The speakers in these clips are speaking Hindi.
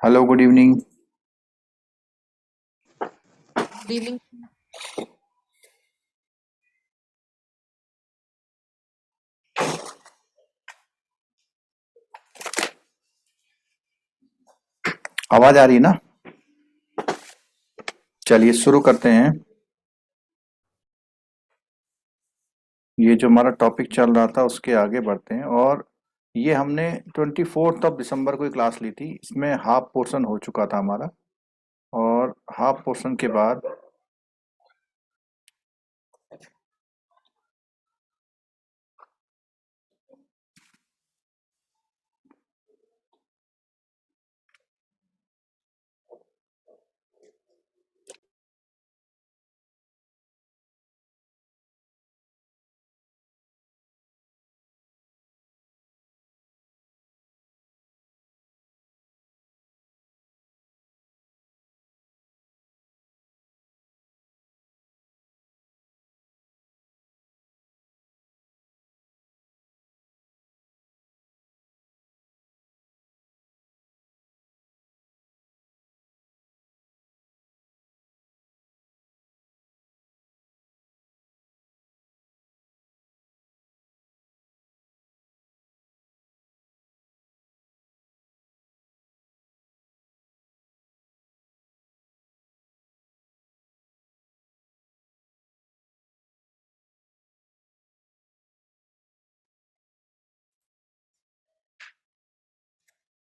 Hello, good evening. Good evening. आवाज आ रही है ना? चलिए शुरू करते हैं। ये जो हमारा टॉपिक चल रहा था उसके आगे बढ़ते हैं। और ये हमने 24 दिसंबर को क्लास ली थी। इसमें हाफ पोर्शन हो चुका था हमारा। और हाफ पोर्शन के बाद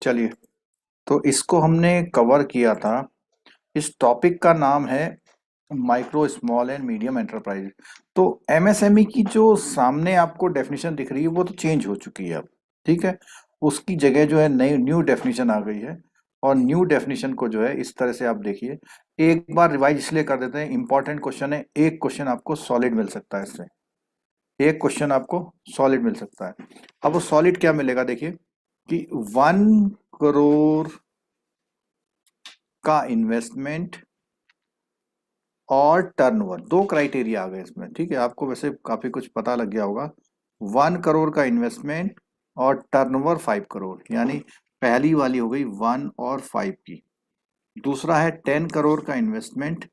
चलिए, तो इसको हमने कवर किया था। इस टॉपिक का नाम है micro small and medium enterprise. तो एमएसएमई की जो सामने आपको डेफिनेशन दिख रही है वो तो चेंज हो चुकी है अब। ठीक है। उसकी जगह जो है नई न्यू डेफिनेशन आ गई है। और न्यू डेफिनेशन को जो है इस तरह से आप देखिए। एक बार रिवाइज इसलिए कर देते हैं, इंपॉर्टेंट क्वेश्चन है। एक क्वेश्चन आपको सॉलिड मिल सकता है इससे। एक क्वेश्चन आपको सॉलिड मिल सकता है। अब वो सॉलिड क्या मिलेगा देखिए कि 1 करोड़ का इन्वेस्टमेंट और टर्नओवर, दो क्राइटेरिया आ गए इसमें। ठीक है, आपको वैसे काफी कुछ पता लग गया होगा। 1 करोड़ का इन्वेस्टमेंट और टर्नओवर 5 करोड़, यानी पहली वाली हो गई 1 और 5 की। दूसरा है 10 करोड़ का इन्वेस्टमेंट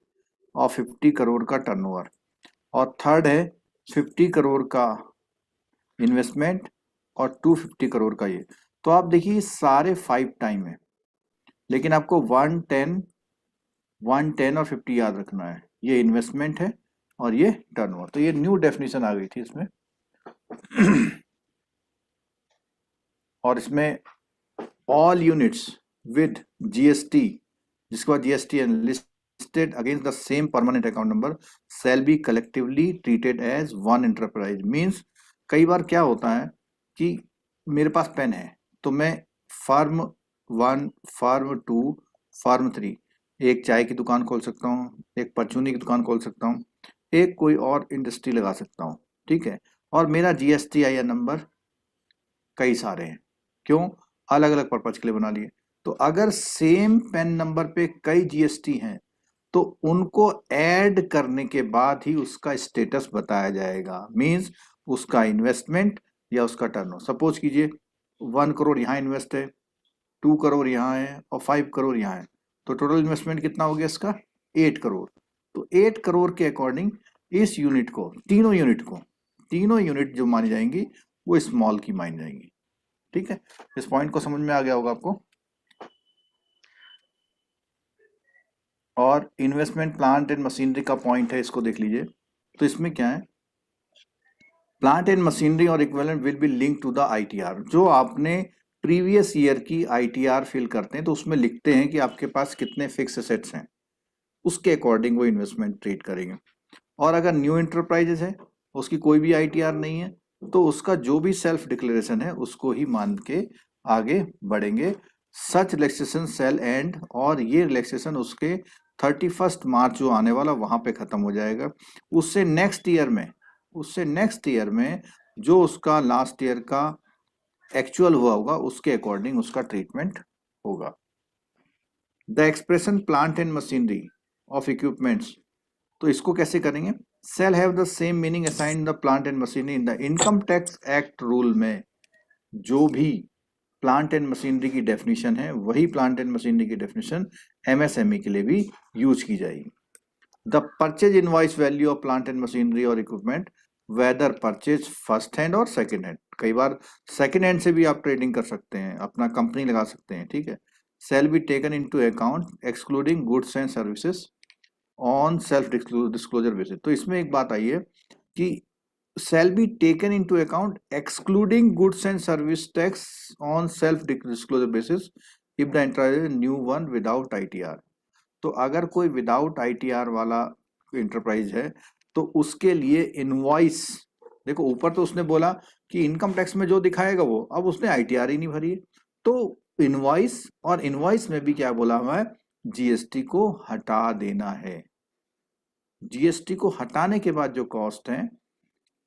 और 50 करोड़ का टर्नओवर। और थर्ड है 50 करोड़ का इन्वेस्टमेंट और 250 करोड़ का ये। तो आप देखिए ये सारे 5 टाइम है। लेकिन आपको 110 और 50 याद रखना है। ये इन्वेस्टमेंट है और ये टर्नओवर। तो ये न्यू डेफिनेशन आ गई थी इसमें। और इसमें ऑल यूनिट्स विद जीएसटी, जिसके बाद GST listed against the same permanent account number shall be collectively treated as one enterprise. Means कई बार क्या होता है कि मेरे पास पेन है तो मैं फार्म 1, फार्म 2, फार्म 3, एक चाय की दुकान खोल सकता हूँ, एक परचूनी की दुकान खोल सकता हूँ, एक कोई और इंडस्ट्री लगा सकता हूँ। ठीक है। और मेरा जीएसटी नंबर कई सारे हैं। क्यों? अलग अलग पर्पज के लिए बना लिए। तो अगर सेम पेन नंबर पे कई जीएसटी हैं तो उनको ऐड करने के बाद ही उसका स्टेटस बताया जाएगा। मींस उसका इन्वेस्टमेंट या उसका टर्नओवर। सपोज कीजिए 1 करोड़ यहाँ इन्वेस्ट है, 2 करोड़ यहाँ है और 5 करोड़ यहाँ है। तो टोटल इन्वेस्टमेंट कितना हो गया इसका? 8 करोड़। तो 8 करोड़ के अकॉर्डिंग इस यूनिट को, तीनों यूनिट जो मानी जाएंगी वो स्मॉल की मानी जाएंगी। ठीक है। इस पॉइंट को समझ में आ गया होगा आपको। और इन्वेस्टमेंट प्लांट एंड मशीनरी का पॉइंट है, इसको देख लीजिए। तो इसमें क्या है, प्लांट एंड मशीनरी और equipment will be link to the ITR. जो आपने प्रीवियस ईयर की आईटीआर फिल करते हैं तो उसमें लिखते हैं कि आपके पास कितने फिक्स एसेट्स हैं, उसके अकॉर्डिंग वो इन्वेस्टमेंट ट्रीट करेंगे। और अगर न्यू इंटरप्राइजेस है, उसकी कोई भी आईटीआर नहीं है, तो उसका जो भी सेल्फ डिक्लेरेशन है उसको ही मान के आगे बढ़ेंगे। सच रिलैक्सेशन सेल एंड, और ये रिलैक्सेशन उसके 31 मार्च जो आने वाला वहां पे खत्म हो जाएगा। उससे नेक्स्ट ईयर में, जो उसका लास्ट ईयर का एक्चुअल हुआ होगा उसके अकॉर्डिंग उसका ट्रीटमेंट होगा। The expression plant and machinery of equipments, तो इसको कैसे करेंगे? Shall have the same meaning assign the plant and machinery in the income tax act rule में। जो भी प्लांट एंड मशीनरी की डेफिनेशन है वही प्लांट एंड मशीनरी की डेफिनेशन एमएसएमई के लिए भी यूज की जाएगी। The purchase invoice value of plant and machinery और equipment whether purchase first hand और सेकंड हैंड, कई बार सेकंड हैंड से भी आप ट्रेडिंग कर सकते हैं, अपना कंपनी लगा सकते हैं, ठीक है। Sale be taken into account excluding goods and services on self disclosure basis. तो इसमें एक बात आई है कि shall be taken into account excluding goods and service tax on self disclosure basis if the enterprise is new one without ITR। तो अगर कोई विदाउट ITR वाला इंटरप्राइज है तो उसके लिए इनवॉइस, देखो ऊपर तो उसने बोला कि इनकम टैक्स में जो दिखाएगा वो, अब उसने ITR ही नहीं भरी है, तो इनवॉइस, और इनवॉइस में भी क्या बोला हुआ है, जीएसटी को हटा देना है। जीएसटी को हटाने के बाद जो कॉस्ट है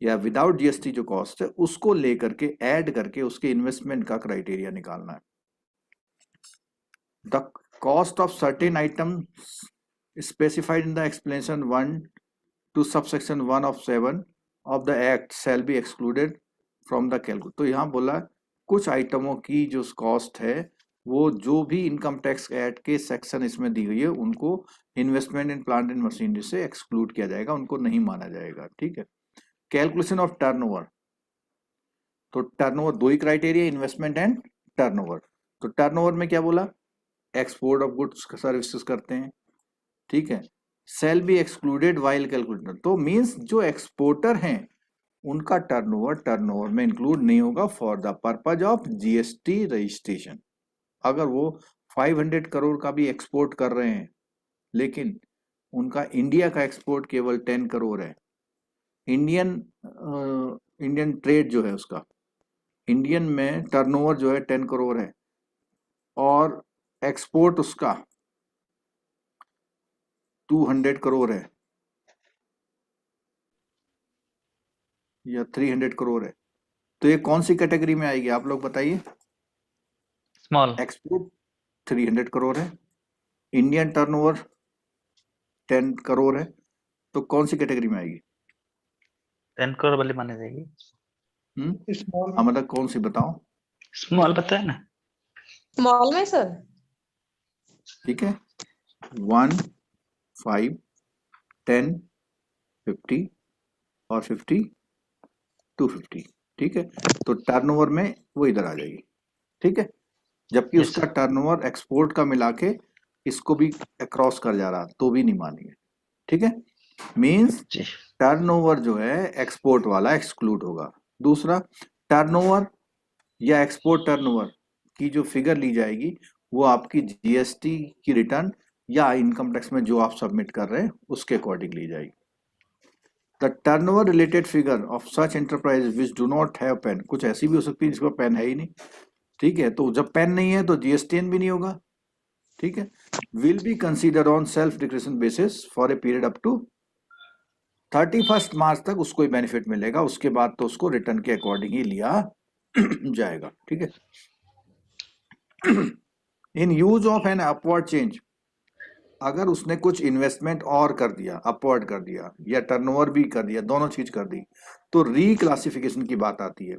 या विदाउट जीएसटी जो कॉस्ट है उसको लेकर के ऐड करके उसके इन्वेस्टमेंट का क्राइटेरिया निकालना है। The cost of certain item specified in the explanation 1 to subsection 1 of 7 of the act shall be excluded from the calculation। तो यहाँ बोला कुछ आइटमों की जो कॉस्ट है वो जो भी इनकम टैक्स एक्ट के सेक्शन इसमें दी हुई है उनको investment in plant and machinery से एक्सक्लूड किया जाएगा, उनको नहीं माना जाएगा, ठीक है। कैलकुलेशन ऑफ टर्नओवर, तो टर्नओवर दो ही क्राइटेरिया, इन्वेस्टमेंट एंड टर्नओवर। तो टर्नओवर में क्या बोला, एक्सपोर्ट ऑफ गुड्स सर्विसेज करते हैं, ठीक है। Sale be excluded while calculator, तो मींस जो एक्सपोर्टर हैं उनका टर्नओवर में इंक्लूड नहीं होगा for the purpose of GST registration. अगर वो 500 करोड़ का भी एक्सपोर्ट कर रहे हैं लेकिन उनका इंडिया का एक्सपोर्ट केवल 10 करोड़ है, इंडियन ट्रेड जो है उसका इंडियन में टर्नओवर जो है 10 करोड़ है और एक्सपोर्ट उसका 200 करोड़ है या 300 करोड़ है, तो ये कौन सी कैटेगरी में आएगी आप लोग बताइए। स्मॉल। एक्सपोर्ट 300 करोड़ है, इंडियन टर्नओवर 10 करोड़ है, तो कौन सी कैटेगरी में आएगी। 10 करोड़ वाली मानी जाएगी। हाँ मतलब कौन सी बताओ। स्मॉल बताया ना। स्मॉल में सर। ठीक है, 1, 5, 10, 50 और 50, 250, ठीक है। तो टर्नओवर में वो इधर आ जाएगी, ठीक है। जबकि Yes, उसका टर्नओवर एक्सपोर्ट का मिला के इसको भी क्रॉस कर जा रहा तो भी नहीं मानेंगे, ठीक है। मींस जी। टर्नओवर जो है एक्सपोर्ट वाला एक्सक्लूड होगा। दूसरा, टर्नओवर या एक्सपोर्ट टर्नओवर की जो फिगर ली जाएगी वो आपकी जीएसटी की रिटर्न या इनकम टैक्स में जो आप सबमिट कर रहे हैं उसके अकॉर्डिंग ली जाएगी। The turnover related figure of such enterprise which do not have PAN, कुछ ऐसी भी हो सकती है जिसका पेन है ही नहीं, ठीक है। तो जब पेन नहीं है तो जीएसटीएन भी नहीं होगा, ठीक है। Will be consider on self declaration basis for a period up to 31 March तक उसको ही बेनिफिट मिलेगा, उसके बाद तो उसको रिटर्न के अकॉर्डिंग ही लिया जाएगा, ठीक है। In use of an upward change, अगर उसने कुछ इन्वेस्टमेंट और कर दिया, अपवर्ड कर दिया या टर्नओवर भी कर दिया, दोनों चीज कर दी, तो रीक्लासिफिकेशन की बात आती है।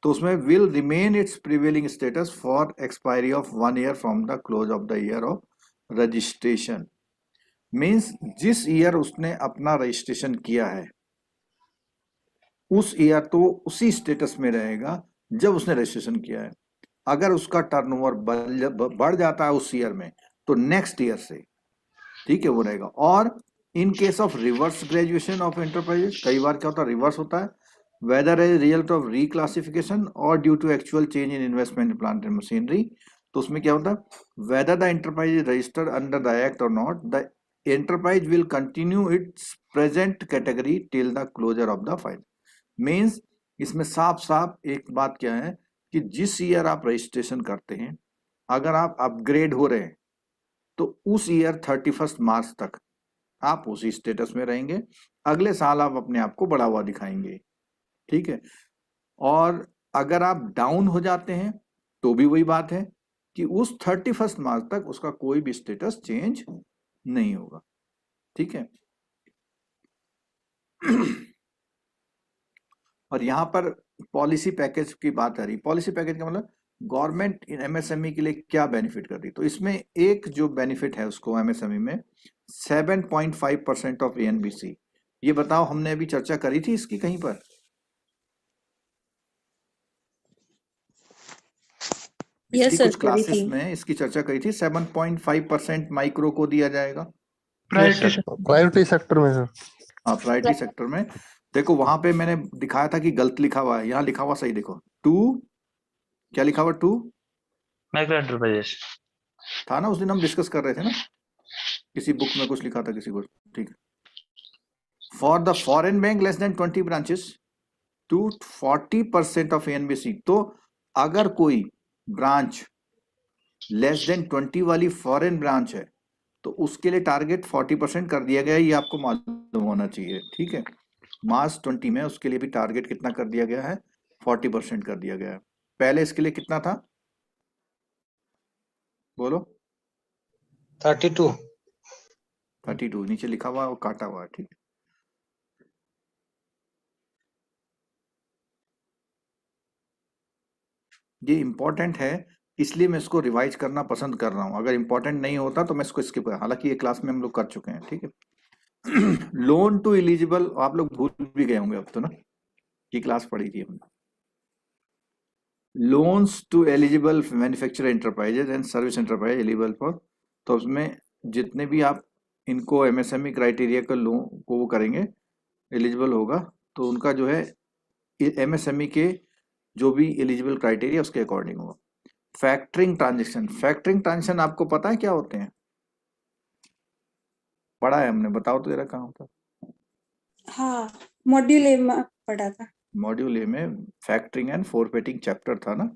तो उसमें will remain it's prevailing status for expiry of 1 year from the close of the year of registration. Means जिस ईयर उसने अपना रजिस्ट्रेशन किया है उस ईयर तो उसी स्टेटस में रहेगा जब उसने रजिस्ट्रेशन किया है। अगर उसका टर्नओवर बढ़ जाता है उस ईयर में तो नेक्स्ट ईयर से, ठीक है, वो रहेगा। और in case of reverse graduation of enterprises, कई बार क्या होता है रिवर्स होता है, whether as result of reclassification और due to actual change in investment in plant and machinery. तो उसमें क्या होता है, whether the enterprise is registered under the act और not, the enterprise will continue its present category till the closure of the file. Means इसमें साफ साफ एक बात क्या है कि जिस ईयर आप रजिस्ट्रेशन करते हैं अगर आप अपग्रेड हो रहे हैं तो उस ईयर 31 मार्च तक आप उसी स्टेटस में रहेंगे, अगले साल आप अपने आप को बढ़ा हुआ दिखाएंगे, ठीक है। और अगर आप डाउन हो जाते हैं तो भी वही बात है कि उस 31 मार्च तक उसका कोई भी स्टेटस चेंज नहीं होगा, ठीक है। और यहां पर पॉलिसी पैकेज की बात आ रही, पॉलिसी पैकेज का मतलब गवर्नमेंट इन एमएसएमई के लिए क्या बेनिफिट कर रही है? तो इसमें एक जो बेनिफिट है उसको एमएसएमई में 7.5% ऑफ एएनबीसी। ये बताओ, हमने अभी चर्चा करी थी इसकी कहीं पर? Yes, पिछली sir, कुछ करी क्लासेस थी। में इसकी चर्चा करी थी। 7.5% माइक्रो को दिया जाएगा। प्रायोरिटी सेक्टर में सर। हाँ, प्रायोरिटी सेक्टर में। देखो वहां पे मैंने दिखाया था कि गलत लिखा हुआ है, यहाँ लिखा हुआ सही। देखो 2, क्या लिखा हुआ 2 माइक्रो एंटरप्राइजेस था ना, उस दिन हम डिस्कस कर रहे थे ना, किसी बुक में कुछ लिखा था किसी को। ठीक है, for the foreign bank less than 20 branches to 40% of ANBC. तो अगर कोई ब्रांच लेस देन 20 वाली फॉरेन ब्रांच है तो उसके लिए टारगेट 40% कर दिया गया है, ये आपको मालूम होना चाहिए। ठीक है, मार्च 20 में उसके लिए भी टारगेट कितना कर दिया गया है? 40% कर दिया गया है। पहले इसके लिए कितना था, बोलो? 32। 32 नीचे लिखा हुआ है, वो काटा हुआ है। ठीक है, ये इंपॉर्टेंट है, इसलिए मैं इसको रिवाइज करना पसंद कर रहा हूं। अगर इंपॉर्टेंट नहीं होता तो मैं इसको स्किप कर, हालांकि ये क्लास में हम लोग कर चुके हैं। ठीक है, लोन टू एलिजिबल, आप लोग भूल भी गए होंगे अब तो ना, ये क्लास पढ़ी थी हमने। Loans to eligible manufacture enterprises and service enterprise eligible for, तो उसमें जितने भी आप इनको एमएसएमई क्राइटेरिया का लोन को वो करेंगे, एलिजिबल होगा, तो उनका जो है एमएसएमई के जो भी एलिजिबल क्राइटेरिया उसके अकॉर्डिंग होगा। फैक्टरिंग ट्रांजेक्शन, फैक्टरिंग ट्रांजेक्शन आपको पता है क्या होते हैं? पढ़ा है हमने, बताओ तो जरा कहाँ होता है? हाँ, मॉड्यूल ए में पढ़ा था। मॉड्यूल ए में फैक्टरिंग एंड फॉरफेटिंग चैप्टर था ना।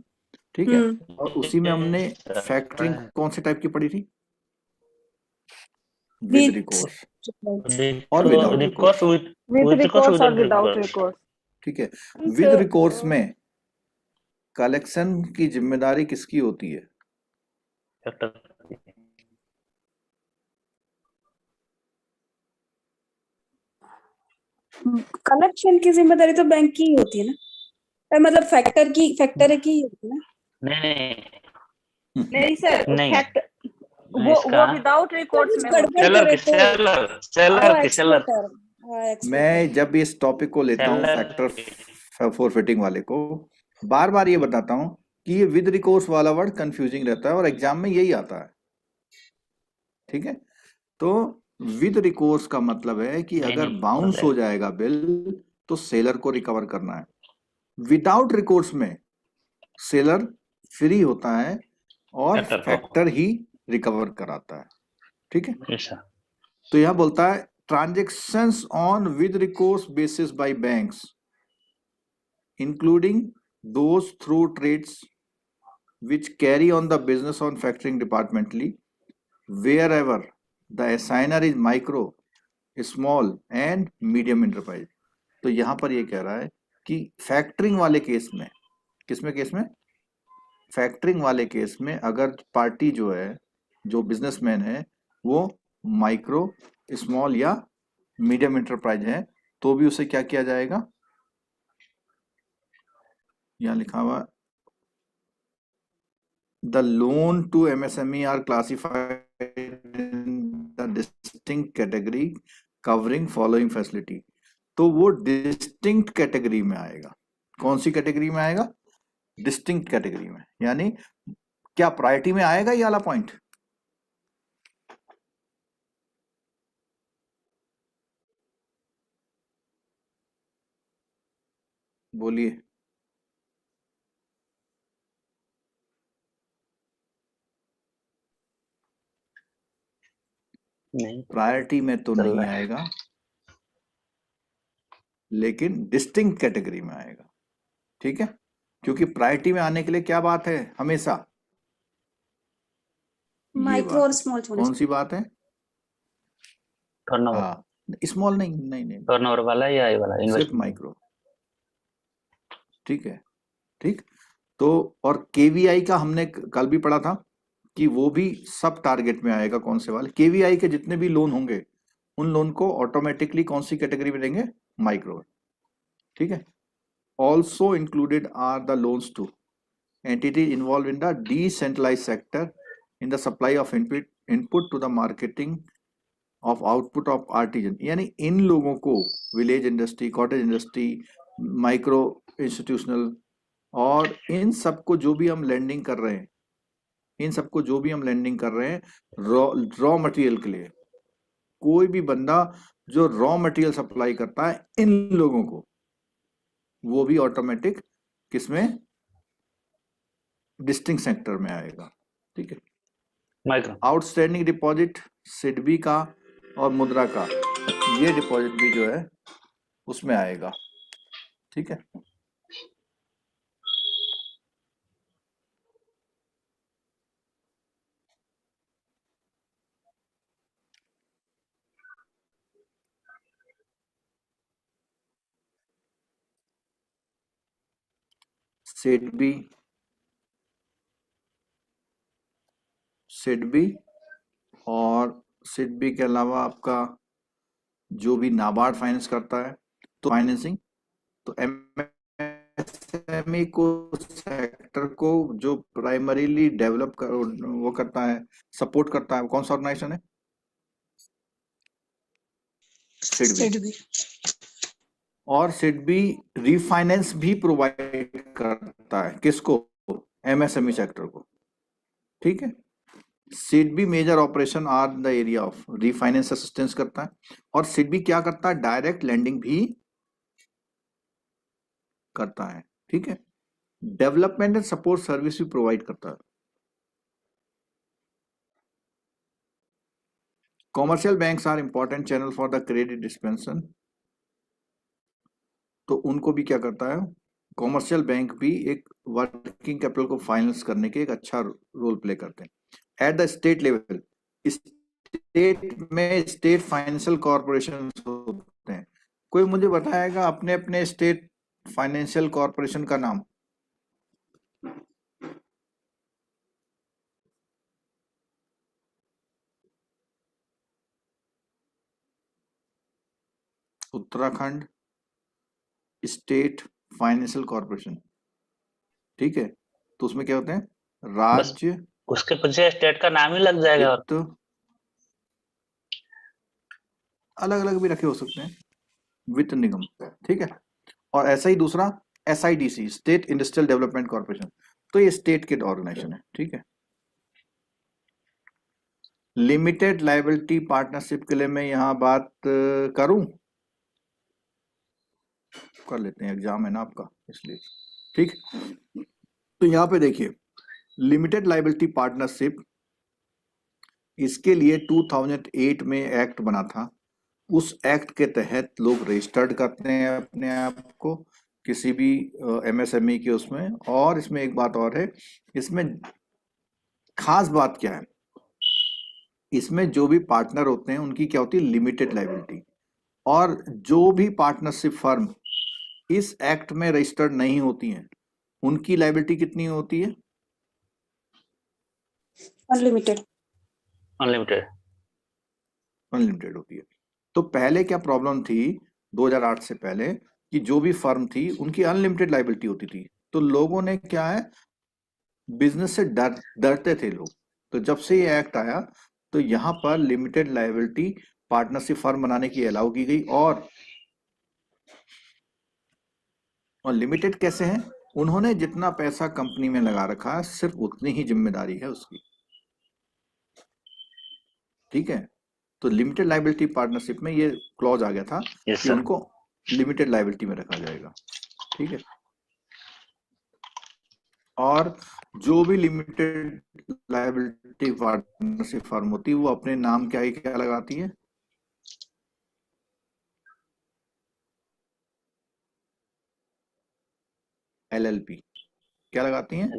ठीक है, और उसी में हमने फैक्टरिंग कौन से टाइप की पढ़ी थी? विद रिकोर्स और without recourse. With recourse or without recourse? ठीक है, विद रिकोर्स में कलेक्शन की जिम्मेदारी किसकी होती है? कलेक्शन की जिम्मेदारी तो बैंक की ही होती है ना, मतलब फैक्टर की ही होती है ना। नहीं नहीं सर, नहीं फैक्ट वो इसका विदाउट रिकॉर्ड्स में होती है। सेलर की सेलर मैं जब इस टॉपिक को लेता हूँ Seller फैक्टर फॉरफिटिंग वाले को, बार बार ये बताता हूँ कि ये विद रिकोर्स वाला वर्ड कंफ्यूजिंग रहता है और एग्जाम में यही आता है। ठीक है, तो विद रिकोर्स का मतलब है कि अगर बाउंस हो जाएगा बिल तो सेलर को रिकवर करना है। विदाउट रिकोर्स में सेलर फ्री होता है और फैक्टर को। फैक्टर ही रिकवर कराता है। ठीक है, ऐसा तो यह बोलता है transactions on with recourse basis by banks including those through trades which carry on the business on factoring departmentally wherever the assigner is micro, small and medium enterprise। तो यहां पर ये कह रहा है कि फैक्टरिंग वाले केस में, किसमें केस में? फैक्टरिंग वाले केस में अगर पार्टी जो है, जो बिजनेसमैन है, वो माइक्रो, स्मॉल या मीडियम एंटरप्राइज है तो भी उसे क्या किया जाएगा? यहां लिखा हुआ the loan to MSME are classified in the distinct category covering following facility. तो वो डिस्टिंक्ट कैटेगरी में आएगा। कौन सी कैटेगरी में आएगा? डिस्टिंक्ट कैटेगरी में। यानी क्या प्रायोरिटी में आएगा ये वाला पॉइंट? बोलिए। नहीं प्रायोरिटी में तो चल नहीं रहा है। आएगा, लेकिन डिस्टिंक्ट कैटेगरी में आएगा। ठीक है, क्योंकि प्रायोरिटी में आने के लिए क्या बात है हमेशा? ये माइक्रो बात और है। स्मॉल कौन सी बात है? टर्नओवर हाँ, स्मॉल नहीं, नहीं नहीं, टर्नओवर वाला या ये वाला सिर्फ इन्वेस्टमेंट। माइक्रो। ठीक है, ठीक। तो और केवीआई का हमने कल भी पढ़ा था कि वो भी सब टारगेट में आएगा। कौन से वाले? केवीआई के जितने भी लोन होंगे उन लोन को ऑटोमेटिकली कौन सी कैटेगरी में देंगे? माइक्रो। ठीक है, also included are the loans to entities involved in the decentralized sector in the supply of input to the marketing of output of artisan, यानी इन लोगों को village industry, cottage industry, micro institutional और इन सबको जो भी हम लैंडिंग कर रहे हैं, इन सबको जो भी हम लैंडिंग कर रहे हैं रॉ मटेरियल के लिए, कोई भी बंदा जो रॉ मटेरियल सप्लाई करता है इन लोगों को, वो भी ऑटोमेटिक किसमें, डिस्टिंक्ट सेक्टर में आएगा। ठीक है। माइक्रो आउटस्टैंडिंग डिपॉजिट सिडबी का और मुद्रा का, ये डिपॉजिट भी जो है उसमें आएगा। ठीक है। सिडबी और सिडबी के अलावा आपका जो भी नाबार्ड फाइनेंस करता है तो फाइनेंसिंग, तो एमएसएमई को सेक्टर को जो प्राइमरीली डेवलप कर वो करता है, सपोर्ट करता है, कौन सा ऑर्गेनाइजेशन है? सिडबी। और सिडबी रीफाइनेंस भी प्रोवाइड करता है किसको? एमएसएमई सेक्टर को। ठीक है। SIDBI major operation are the area of refinance assistance करता है, और सिडबी क्या करता है? डायरेक्ट लैंडिंग भी करता है। ठीक है। डेवलपमेंट एंड सपोर्ट सर्विस भी प्रोवाइड करता है। Commercial banks are important channel for the credit dispensation, तो उनको भी क्या करता है? कॉमर्शियल बैंक भी एक वर्किंग कैपिटल को फाइनेंस करने के एक अच्छा रोल प्ले करते हैं। At the state level, state में स्टेट फाइनेंशियल कॉर्पोरेशन होते हैं। कोई मुझे बताएगा अपने अपने स्टेट फाइनेंशियल कॉर्पोरेशन का नाम? Uttarakhand state financial corporation. ठीक है। तो उसमें क्या होते हैं? राज्य, उसके पीछे स्टेट का नाम ही लग जाएगा। अलग अलग भी रखे हो सकते हैं, वित्त निगम। ठीक है। और ऐसा ही दूसरा एसआईडीसी, स्टेट इंडस्ट्रियल डेवलपमेंट कॉर्पोरेशन, तो ये स्टेट के ऑर्गेनाइजेशन है। ठीक है। लिमिटेड लायबिलिटी पार्टनरशिप के लिए मैं यहां बात करूं, कर लेते हैं, एग्जाम है ना आपका इसलिए। ठीक। तो यहां पे देखिए लिमिटेड लायबिलिटी पार्टनरशिप, इसके लिए 2008 में एक्ट बना था। उस एक्ट के तहत लोग रजिस्टर्ड करते हैं अपने आप को किसी भी एमएसएमई के उसमें। और इसमें एक बात और है, इसमें खास बात क्या है, इसमें जो भी पार्टनर होते हैं उनकी क्या होती है? Limited liability. और जो भी पार्टनरशिप फर्म इस एक्ट में रजिस्टर्ड नहीं होती हैं, उनकी लायबिलिटी कितनी होती है? अनलिमिटेड। अनलिमिटेड। अनलिमिटेड होती है। तो पहले क्या प्रॉब्लम थी 2008 से पहले, कि जो भी फर्म थी उनकी अनलिमिटेड लायबिलिटी होती थी। तो लोगों ने क्या है, बिजनेस से डरते थे लोग। तो जब से ये एक्ट आया तो यहां पर लिमिटेड लायबिलिटी पार्टनरशिप फर्म बनाने की अलाउ की गई। और लिमिटेड कैसे है? उन्होंने जितना पैसा कंपनी में लगा रखा है सिर्फ उतनी ही जिम्मेदारी है उसकी। ठीक है। तो लिमिटेड लायबिलिटी पार्टनरशिप में ये क्लॉज आ गया था कि उनको लिमिटेड लायबिलिटी में रखा जाएगा। ठीक है। और जो भी लिमिटेड लायबिलिटी पार्टनरशिप फर्म होती है वो अपने नाम क्या लगाती है? एलएलपी। क्या लगाती हैं?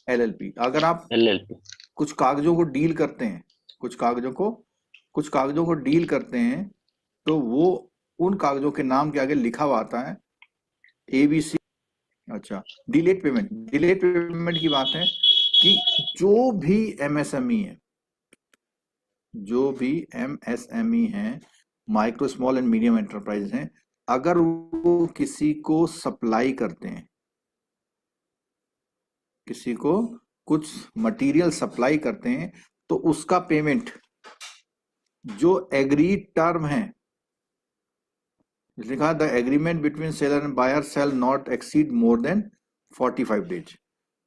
एलएलपी। अगर आप एलएलपी कुछ कागजों को डील करते हैं, कुछ कागजों को डील करते हैं, तो वो उन कागजों के नाम के आगे लिखा हुआ आता है एबीसी। अच्छा, डिलेड पेमेंट की बात है कि जो भी एमएसएमई है, micro small and medium enterprise हैं, अगर वो किसी को सप्लाई करते हैं, किसी को कुछ मटेरियल सप्लाई करते हैं तो उसका पेमेंट जो एग्रीड टर्म है, लिखा the agreement between seller and buyer shall not exceed more than 45 days,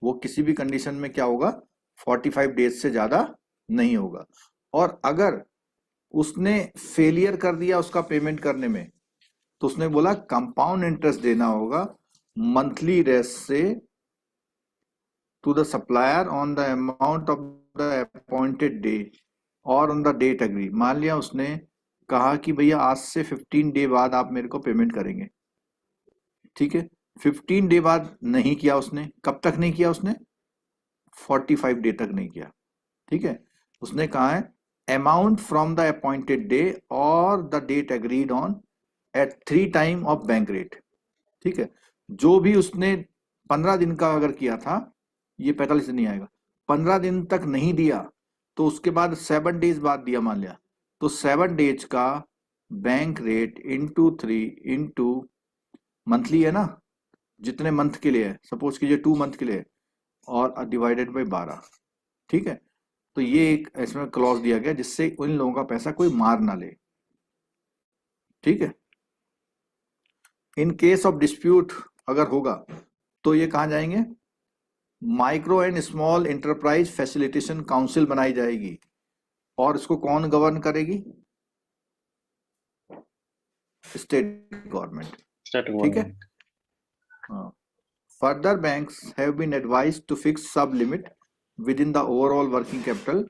वो किसी भी कंडीशन में क्या होगा 45 डेज से ज्यादा नहीं होगा। और अगर उसने फेलियर कर दिया उसका पेमेंट करने में तो उसने बोला कंपाउंड इंटरेस्ट देना होगा मंथली रेट से to the supplier on the amount of the appointed day और ऑन द डेट एग्री। मान लिया उसने कहा कि भैया आज से 15 डे बाद आप मेरे को पेमेंट करेंगे, ठीक है, 15 डे बाद नहीं किया उसने, कब तक नहीं किया उसने 45 डे तक नहीं किया, ठीक है, उसने कहा है amount from the appointed day और the date agreed on at 3 time of bank rate, ठीक है, जो भी उसने 15 दिन का अगर किया था ये 45 दिन नहीं आएगा, 15 दिन तक नहीं दिया तो उसके बाद 7 डेज बाद दिया मान लिया तो 7 डेज का bank rate into 3 into monthly है ना, जितने मंथ के लिए है, सपोज कीजिए 2 मंथ के लिए और डिवाइडेड बाई 12, ठीक है, तो ये एक इसमें क्लॉज दिया गया जिससे उन लोगों का पैसा कोई मार ना ले, ठीक है। इन केस ऑफ डिस्प्यूट अगर होगा तो ये कहां जाएंगे, micro and small enterprise facilitation council बनाई जाएगी और इसको कौन गवर्न करेगी, स्टेट गवर्नमेंट, ठीक है। Further banks have been advised to fix sub limit within the overall working capital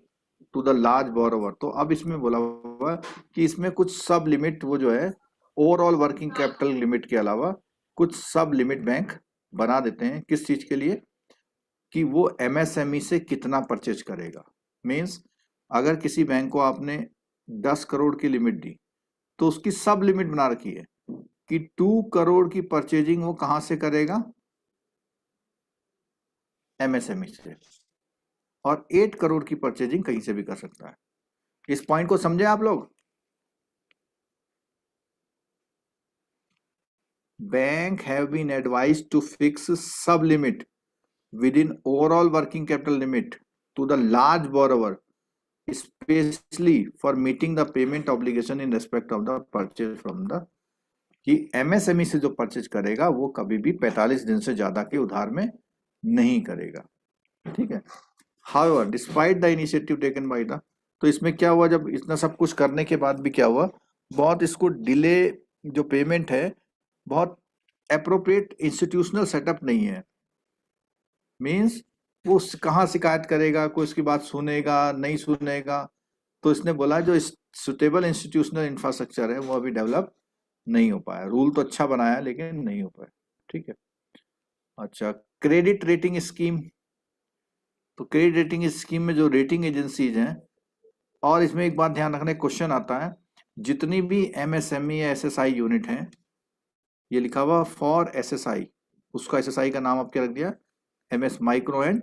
to the large borrower. तो अब इसमें बोला हुआ कि इसमें कुछ सब लिमिट वो जो है ओवरऑल वर्किंग कैपिटल लिमिट के अलावा कुछ सब लिमिट बैंक बना देते हैं, किस चीज के लिए कि वो एमएसएमई से कितना परचेज करेगा। मींस अगर किसी बैंक को आपने 10 करोड़ की लिमिट दी तो उसकी सब लिमिट बना रखी है कि 2 करोड़ की परचेजिंग वो कहां से करेगा, एमएसएमई से, और 8 करोड़ की परचेजिंग कहीं से भी कर सकता है। इस पॉइंट को समझे आप लोग। Bank have been advised to fix sub limit within overall working capital limit to the large borrower, especially for meeting the payment obligation in respect of the purchase from the, कि एमएसएमई से जो परचेज करेगा वो कभी भी 45 दिन से ज्यादा के उधार में नहीं करेगा, ठीक है। However, despite the initiative taken by the, तो इसमें क्या हुआ, जब इतना सब कुछ करने के बाद भी क्या हुआ, बहुत इसको डिले जो पेमेंट है बहुत एप्रोप्रिएट इंस्टीट्यूशनल सेटअप नहीं है। मीन्स वो कहाँ शिकायत करेगा, कोई उसकी बात सुनेगा नहीं सुनेगा, तो इसने बोला जो सुटेबल इंस्टीट्यूशनल इंफ्रास्ट्रक्चर है वो अभी डेवलप नहीं हो पाया। रूल तो अच्छा बनाया लेकिन नहीं हो पाया, ठीक है। अच्छा, क्रेडिट रेटिंग स्कीम, तो क्रेडिट रेटिंग स्कीम में जो रेटिंग एजेंसीज हैं, और इसमें एक बात ध्यान रखना, क्वेश्चन आता है जितनी भी एमएसएमई या एसएसआई यूनिट है, ये लिखा हुआ फॉर एसएसआई, उसका एसएसआई का नाम आप क्या रख दिया, MS micro and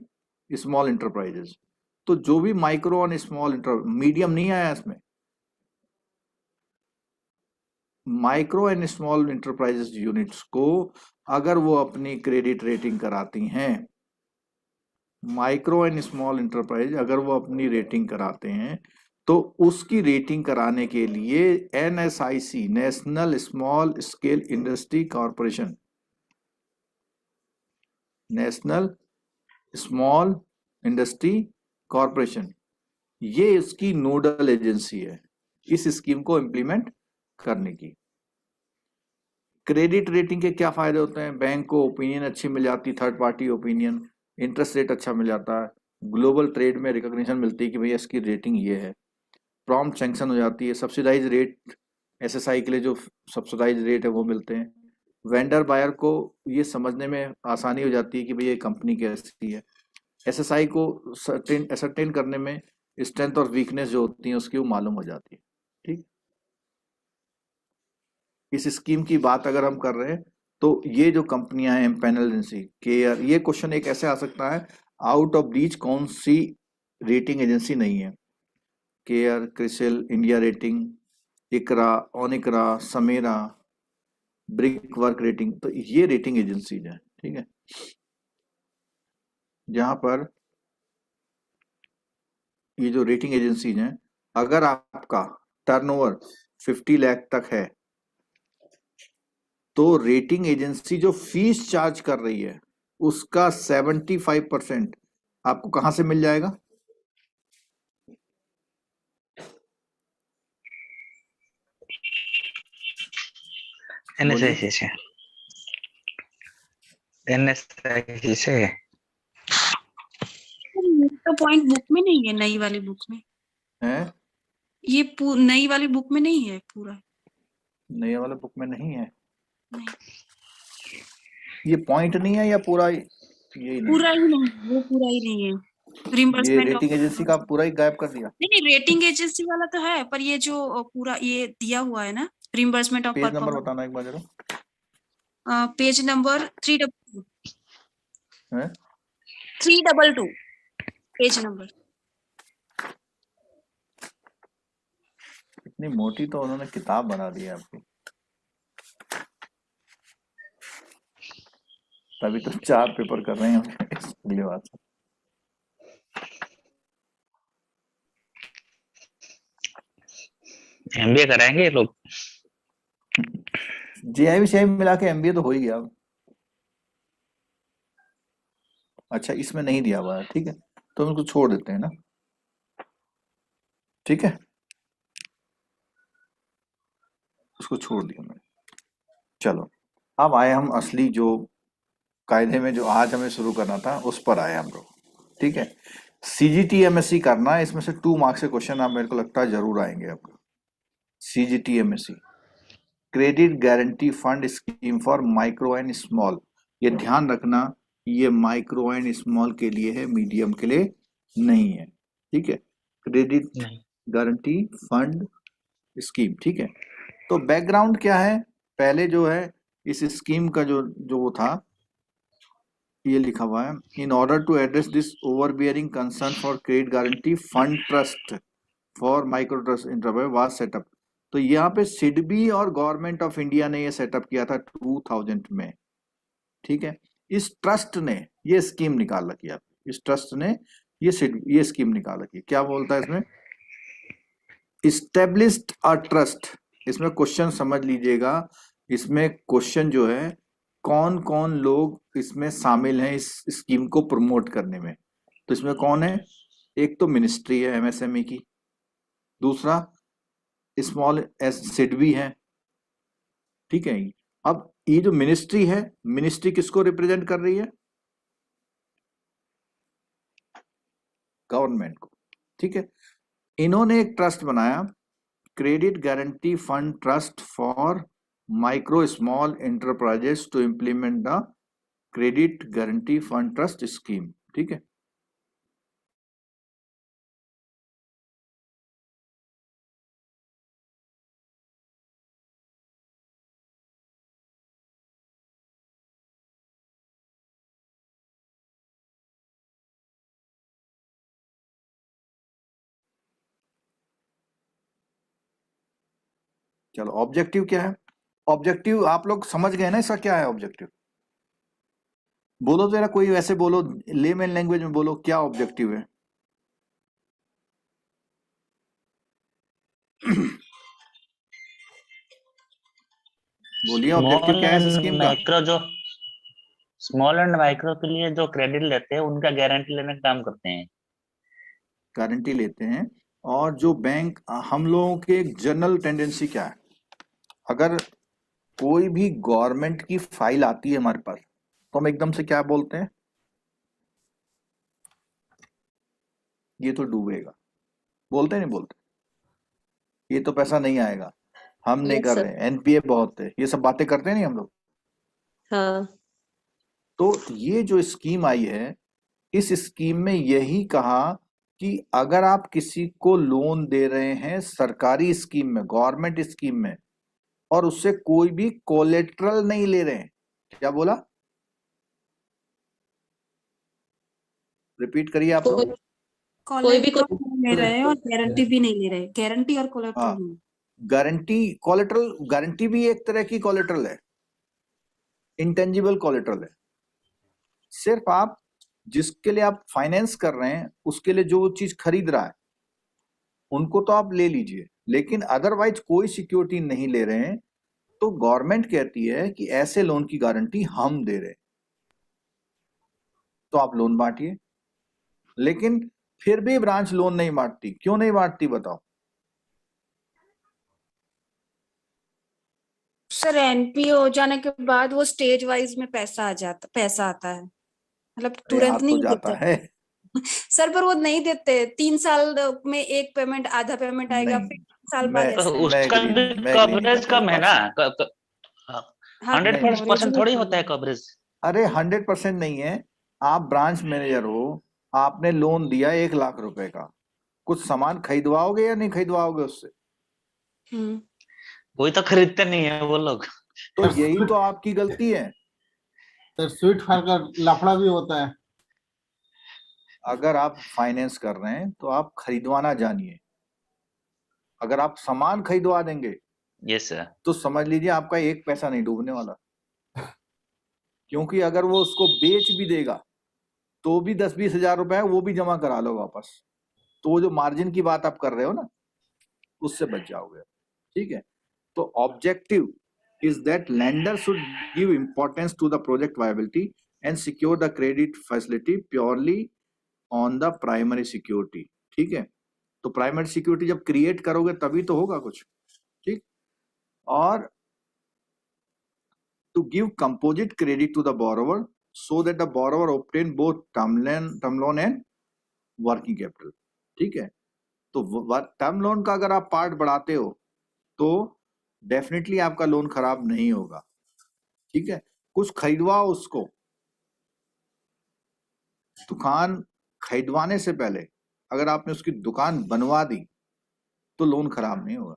small enterprises. तो जो भी माइक्रो और स्मॉल मीडियम नहीं आया इसमें, micro and small enterprises units को अगर वो अपनी क्रेडिट रेटिंग कराती हैं, माइक्रो एंड स्मॉल इंटरप्राइज अगर वो अपनी रेटिंग कराते हैं तो उसकी रेटिंग कराने के लिए NSIC, national small scale industry corporation, national small industry corporation, ये इसकी नोडल एजेंसी है इस स्कीम को इम्प्लीमेंट करने की। क्रेडिट रेटिंग के क्या फायदे होते हैं, बैंक को ओपिनियन अच्छी मिल जाती, third party opinion, interest rate अच्छा मिल जाता है, ग्लोबल ट्रेड में रिकॉग्निशन मिलती है कि भैया इसकी रेटिंग ये है, प्रॉम्प्ट सैंक्शन हो जाती है, सब्सिडाइज रेट एसएसआई के लिए जो सब्सिडाइज रेट है वो मिलते हैं, वेंडर बायर को ये समझने में आसानी हो जाती है कि भैया ये कंपनी कैसी है, एसएसआई को सर्टेन करने में स्ट्रेंथ और वीकनेस जो होती है उसकी वो मालूम हो जाती है, ठीक। इस स्कीम की बात अगर हम कर रहे हैं तो ये जो कंपनियां हैं एम्पैनल एजेंसी, केयर, ये क्वेश्चन एक ऐसे आ सकता है आउट ऑफ दीज कौन सी रेटिंग एजेंसी नहीं है, केयर, क्रिसिल, इंडिया रेटिंग, इकरा, ओनिकरा, समेरा, ब्रिक वर्क रेटिंग, तो ये रेटिंग एजेंसीज हैं, ठीक है। जहां पर ये जो रेटिंग एजेंसीज हैं, अगर आपका टर्नओवर 50 लाख तक है तो रेटिंग एजेंसी जो फीस चार्ज कर रही है उसका 75% आपको कहां से मिल जाएगा? एनएसआईसी से। एनएसआईसी से। ये तो पॉइंट बुक में नहीं है, नई वाली बुक में। है ये नई वाली बुक में नहीं है पूरा। नया वाला बुक में नहीं है? नहीं, ये पॉइंट नहीं है या पूरा यही नहीं? पूरा ही नहीं, वो पूरा ही नहीं है। ये रिम्बर्समेंट रेटिंग एजेंसी का पूरा ही गायब कर दिया। नहीं, रेटिंग एजेंसी वाला तो है, पर ये जो पूरा ये दिया हुआ है ना, reimbursement of page number performance, बताना एक बार जरा। पेज नंबर 322 है 322 पेज नंबर। इतनी मोटी तो उन्होंने किताब बना दी है आपकी, तभी तो 4 पेपर कर रहे हैं अगली बात। एमबीए कराएंगे ये लोग। जेआईबी से मिला के एमबीए तो हो ही गया। अच्छा, इसमें नहीं दिया हुआ है, ठीक है, तो हम इसको छोड़ देते हैं ना, ठीक है, उसको छोड़ दिया मैंने। चलो, अब आए हम असली जो कायदे में जो आज हमें शुरू करना था उस पर आए हम लोग, ठीक है। सीजीटी एमएससी करना है, इसमें से 2 मार्क्स के क्वेश्चन आप मेरे को लगता है जरूर आएंगे आपको। CGT MSc, credit guarantee fund scheme for micro and small, ये ध्यान रखना, ये माइक्रो एंड स्मॉल के लिए है, मीडियम के लिए नहीं है, ठीक है। क्रेडिट नहीं। गारंटी फंड स्कीम, ठीक है। तो बैकग्राउंड क्या है, पहले जो है इस स्कीम का जो वो था, ये लिखा हुआ है, in order to address this overbearing concern for credit guarantee fund trust for micro trust enterprise was set up. तो यहाँ पे सिडबी और गवर्नमेंट ऑफ इंडिया ने ये सेटअप किया था 2000 में, ठीक है। इस ट्रस्ट ने ये स्कीम निकाल रखी है, इस ट्रस्ट ने ये स्कीम निकाल रखी है। क्या बोलता है इसमें, इस्टेब्लिश्ड अ ट्रस्ट, इसमें क्वेश्चन समझ लीजिएगा, इसमें क्वेश्चन जो है कौन कौन लोग इसमें शामिल हैं इस स्कीम को प्रमोट करने में। तो इसमें कौन है, एक तो मिनिस्ट्री है एमएसएमई की, दूसरा स्मॉल सिडबी है, ठीक है। अब ये जो मिनिस्ट्री है, मिनिस्ट्री किसको रिप्रेजेंट कर रही है, गवर्नमेंट को, ठीक है। इन्होंने एक ट्रस्ट बनाया, credit guarantee fund trust for micro small enterprises to implement the credit guarantee fund trust scheme, ठीक है। चलो, ऑब्जेक्टिव क्या है, ऑब्जेक्टिव आप लोग समझ गए ना, इसका क्या है ऑब्जेक्टिव, बोलो जरा, कोई वैसे बोलो, लेमैन लैंग्वेज में बोलो, क्या ऑब्जेक्टिव है। बोलिए, ऑब्जेक्टिव स्मॉल क्या है इस एंड स्कीम का? माइक्रो जो स्मॉल एंड माइक्रो के लिए जो क्रेडिट लेते हैं उनका गारंटी लेने का काम करते हैं। गारंटी लेते हैं, और जो बैंक, हम लोगों के एक जनरल टेंडेंसी क्या है, अगर कोई भी गवर्नमेंट की फाइल आती है हमारे पास तो हम एकदम से क्या बोलते हैं, ये तो डूबेगा, बोलते नहीं बोलते, ये तो पैसा नहीं आएगा, हम नहीं Yes, कर sir. रहे, एनपीए बहुत है, ये सब बातें करते हैं नहीं हम लोग। हाँ तो ये जो स्कीम आई है, इस स्कीम में यही कहा कि अगर आप किसी को लोन दे रहे हैं सरकारी स्कीम में, गवर्नमेंट स्कीम में, और उससे कोई भी कोलेट्रल नहीं ले रहे हैं, क्या बोला, रिपीट करिए आप लोग। कोई भी कोलेट्रल ले रहे हैं और गारंटी भी नहीं ले रहे, गारंटी और कोलेट्रल हाँ, नहीं। गारंटी, कोलेट्रल, गारंटी भी एक तरह की कोलेट्रल है, इंटेंजिबल कोलेट्रल है। सिर्फ आप जिसके लिए आप फाइनेंस कर रहे हैं उसके लिए जो चीज खरीद रहा है उनको तो आप ले लीजिए, लेकिन अदरवाइज कोई सिक्योरिटी नहीं ले रहे हैं तो गवर्नमेंट कहती है कि ऐसे लोन की गारंटी हम दे रहे हैं, तो आप लोन बांटिए। लेकिन फिर भी ब्रांच लोन नहीं बांटती, क्यों नहीं बांटती बताओ? सर एनपीओ हो जाने के बाद वो स्टेज वाइज में पैसा आता है, मतलब अरे तुरंत आ तो नहीं जाता देते है। सर, पर वो नहीं देते। 3 साल में एक पेमेंट, आधा पेमेंट आएगा, नहीं, फिर 3 साल मैं बाद तो ऐसे। मैं उसका एग्री भी नहीं, मैं एग्री नहीं कवरेज करता कम इस है बात ना। से। हाँ, 100% कवरेज वो थोड़ी कम होता है है। कवरेज। अरे 100% नहीं है। आप ब्रांच मैनेजर हो, आपने लोन दिया 1 लाख रुपए का, कुछ सामान खरीदवाओगे या नहीं खरीदवाओगे उससे? हम्म। कोई तो खरीदते नहीं है वो लोग। तो यही तो आपकी गलती है। सर स्वीट फायर का लफड़ा भी होता है। अगर आप फाइनेंस कर रहे हैं तो आप खरीदवाना जानिए। अगर आप सामान खरीदवा देंगे यस सर। तो समझ लीजिए आपका एक पैसा नहीं डूबने वाला, क्योंकि अगर वो उसको बेच भी देगा तो भी 10-20 हजार रुपए वो भी जमा करा लो वापस, तो वो जो मार्जिन की बात आप कर रहे हो ना उससे बच जाओगे। ठीक है, तो objective is that lender should give importance to the project viability and secure the credit facility purely on the primary security। ठीक है, तो प्राइमरी सिक्योरिटी जब क्रिएट करोगे तभी तो होगा कुछ। ठीक, और to give composite credit to the borrower so that the borrower obtain both term loan and working capital। ठीक है, तो टर्म लोन का अगर आप पार्ट बढ़ाते हो तो डेफिनेटली आपका लोन खराब नहीं होगा। ठीक है, कुछ खरीदवाओ उसको। दुकान खरीदवाने से पहले अगर आपने उसकी दुकान बनवा दी तो लोन खराब नहीं होगा।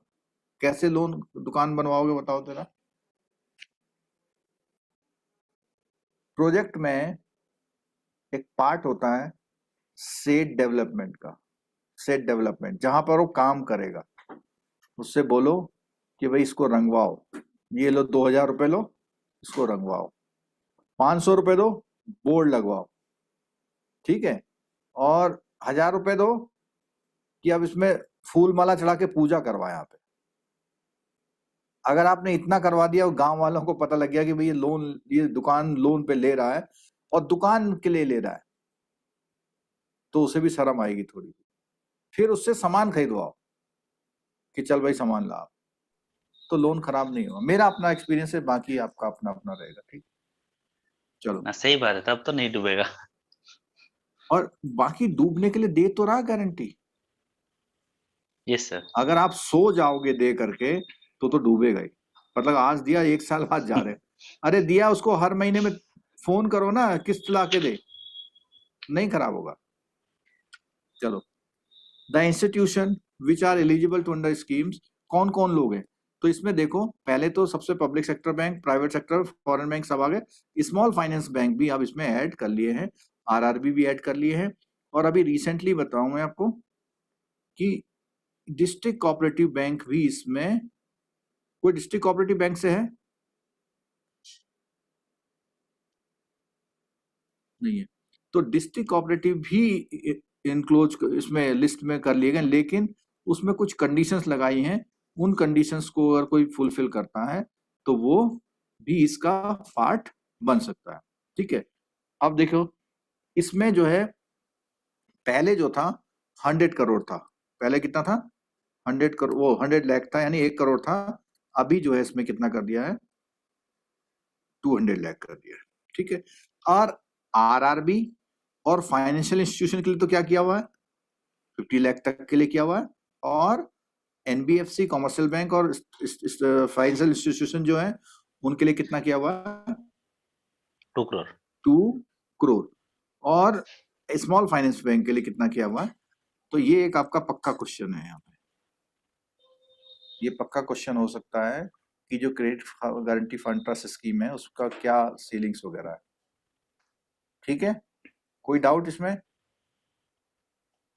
कैसे लोन दुकान बनवाओगे बताओ जरा? प्रोजेक्ट में एक पार्ट होता है सेट डेवलपमेंट का। सेट डेवलपमेंट जहां पर वो काम करेगा, उससे बोलो कि भाई इसको रंगवाओ, ये लो 2000 रुपए लो, इसको रंगवाओ, 500 रुपए दो, बोर्ड लगवाओ। ठीक है, और 1000 रुपए दो कि अब इसमें फूल माला चढ़ा के पूजा करवाए यहाँ पे। अगर आपने इतना करवा दिया और गांव वालों को पता लग गया कि भाई ये दुकान लोन पे ले रहा है और दुकान के लिए ले रहा है, तो उसे भी शर्म आएगी थोड़ी। फिर उससे सामान खरीदवाओ कि चल भाई सामान ला, तो लोन खराब नहीं होगा। मेरा अपना एक्सपीरियंस है, बाकी आपका अपना अपना रहेगा। ठीक, चलो। ना सही बात है, तब तो नहीं डूबेगा। और बाकी डूबने के लिए दे तो रहा गारंटी। Yes sir. अगर आप सो जाओगे दे करके तो डूबेगा ही। मतलब आज दिया 1 साल बाद जा रहे, अरे दिया उसको हर महीने में फोन करो ना, किस्त ला के दे, नहीं खराब होगा। चलो, the institution which are eligible to under schemes, कौन कौन लोग हैं? तो इसमें देखो, पहले तो सबसे public sector bank, private sector, foreign bank सब आ गए। स्मॉल फाइनेंस बैंक भी अब इसमें ऐड कर लिए हैं, आरआरबी भी ऐड कर लिए हैं। और अभी रिसेंटली बताऊं मैं आपको कि डिस्ट्रिक्ट कोऑपरेटिव बैंक भी इसमें, कोई डिस्ट्रिक्ट कोऑपरेटिव बैंक से है? नहीं है, तो डिस्ट्रिक्ट कोऑपरेटिव भी इनक्लोज इसमें लिस्ट में कर लिए गए, लेकिन उसमें कुछ कंडीशंस लगाई हैं। उन कंडीशंस को अगर कोई फुलफिल करता है तो वो भी इसका पार्ट बन सकता है। ठीक है, अब देखो इसमें जो है, पहले जो था 100 करोड़ था। पहले कितना था? 100 करोड़, वो 100 लाख था, यानी 1 करोड़ था। अभी जो है इसमें कितना कर दिया है? 200 लाख कर दिया है। ठीक है, और आरआरबी और फाइनेंशियल इंस्टीट्यूशन के लिए तो क्या किया हुआ है? 50 लाख तक के लिए किया हुआ है। और एनबीएफसी, कॉमर्शियल बैंक और फाइनेंशियल इंस्टीट्यूशन जो है उनके लिए कितना किया हुआ है? 2 करोड़। 2 करोड़। और स्मॉल फाइनेंस बैंक के लिए कितना किया हुआ है? तो ये एक आपका पक्का क्वेश्चन है यहाँ पे। ये पक्का क्वेश्चन हो सकता है कि जो credit guarantee fund trust scheme है उसका क्या सीलिंग्स वगैरह है। ठीक है, कोई डाउट इसमें?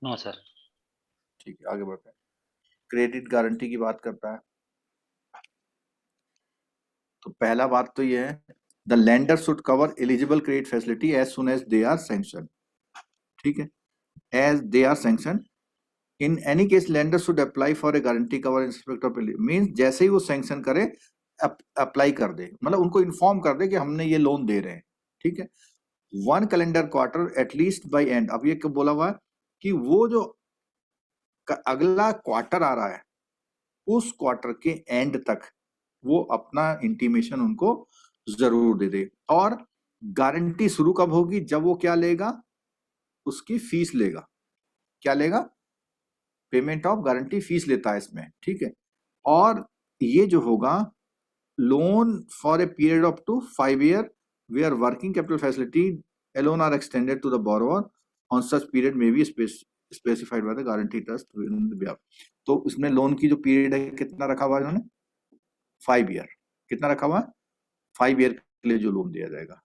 No sir. ठीक है, आगे बढ़ते हैं। क्रेडिट गारंटी की बात करता है, तो पहला बात तो ये है, the lender should cover eligible credit facility as soon as they are sanction. ठीक है, as they are sanction in any case lender should apply for a guarantee cover inspector means जैसे ही वो सैंक्शन करे अप्लाई कर दे, मतलब उनको इन्फॉर्म कर दे कि हमने ये लोन दे रहे हैं, ठीक है। 1 calendar quarter at least by end, अब ये क्या बोला हुआ है कि वो जो अगला क्वार्टर आ रहा है उस क्वार्टर के एंड तक वो अपना इंटीमेशन उनको जरूर दे दे। और गारंटी शुरू कब होगी, जब वो क्या लेगा, उसकी फीस लेगा, क्या लेगा, पेमेंट ऑफ गारंटी फीस लेता है इसमें, ठीक है। और ये जो होगा loan for a period of two 5 years where working capital facility alone are extended to the borrower on such period may be specified by the guarantee trust within the BIAP। तो इसमें लोन की जो पीरियड है कितना रखा हुआ है इन्होंने, 5 year, कितना रखा हुआ है, 5 year के लिए जो लोन दिया जाएगा,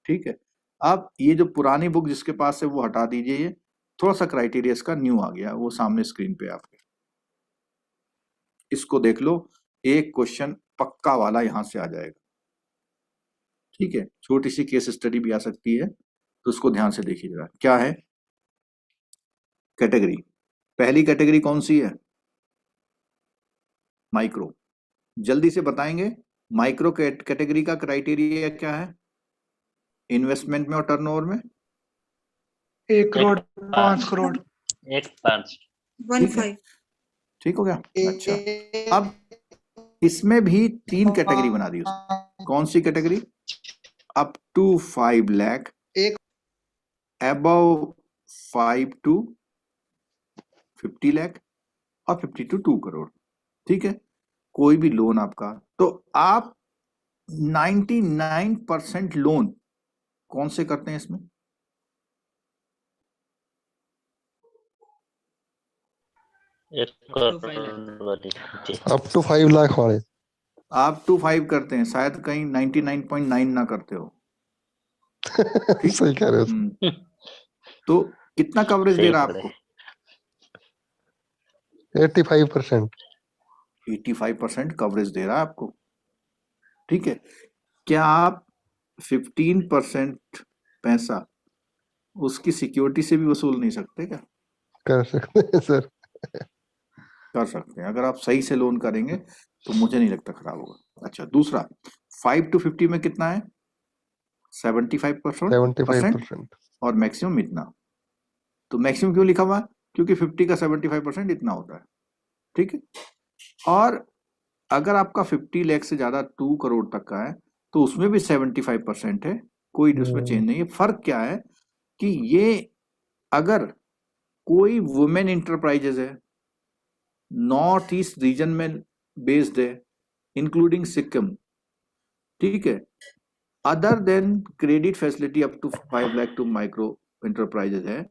ठीक है। अब ये जो पुरानी बुक जिसके पास है वो हटा दीजिए, ये थोड़ा सा क्राइटेरिया इसका न्यू आ गया, वो सामने स्क्रीन पे आपके, इसको देख लो, एक क्वेश्चन पक्का वाला यहां से आ जाएगा, ठीक है। छोटी सी केस स्टडी भी आ सकती है, तो उसको ध्यान से देखिएगा। क्या है कैटेगरी, पहली कैटेगरी कौन सी है, माइक्रो। जल्दी से बताएंगे माइक्रो कैटेगरी का क्राइटेरिया क्या है, इन्वेस्टमेंट में और टर्नओवर में, 1 करोड़ 5 करोड़ 1.5 1.5 ठीक हो गया। अच्छा, अब इसमें भी 3 कैटेगरी बना दी उसने, कौन सी category, up to 5 lakh, above 5 to 50 lakh और 50 to 2 करोड़, ठीक है। कोई भी लोन आपका, तो आप 99% लोन कौन से करते हैं इसमें, अप टू 5 लाख वाले, आप 2 5 करते हैं, शायद कहीं 99.9 ना करते हो, सही कह रहे हो। तो कितना कवरेज दे रहा है आपको, 85%। 85% कवरेज दे रहा है आपको, ठीक है। क्या आप 15% पैसा उसकी सिक्योरिटी से भी वसूल नहीं सकते क्या, कर सकते हैं सर, कर सकते हैं, अगर आप सही से लोन करेंगे तो मुझे नहीं लगता खराब होगा। अच्छा, दूसरा 5 to 50 में कितना है, 75% 75%। और मैक्सिमम इतना, तो मैक्सिमम क्यों लिखा हुआ है, क्योंकि 50 का 75% इतना होता है, ठीक है। और अगर आपका 50 लाख से ज्यादा 2 करोड़ तक का है तो उसमें भी 75% है, कोई उसमें चेंज नहीं है। फर्क क्या है कि ये अगर कोई वुमेन इंटरप्राइजेज है, नॉर्थ ईस्ट रीजन में बेस्ड है, इंक्लूडिंग सिक्किम, ठीक है, other than credit facility up to 5 lakh to micro enterprises है,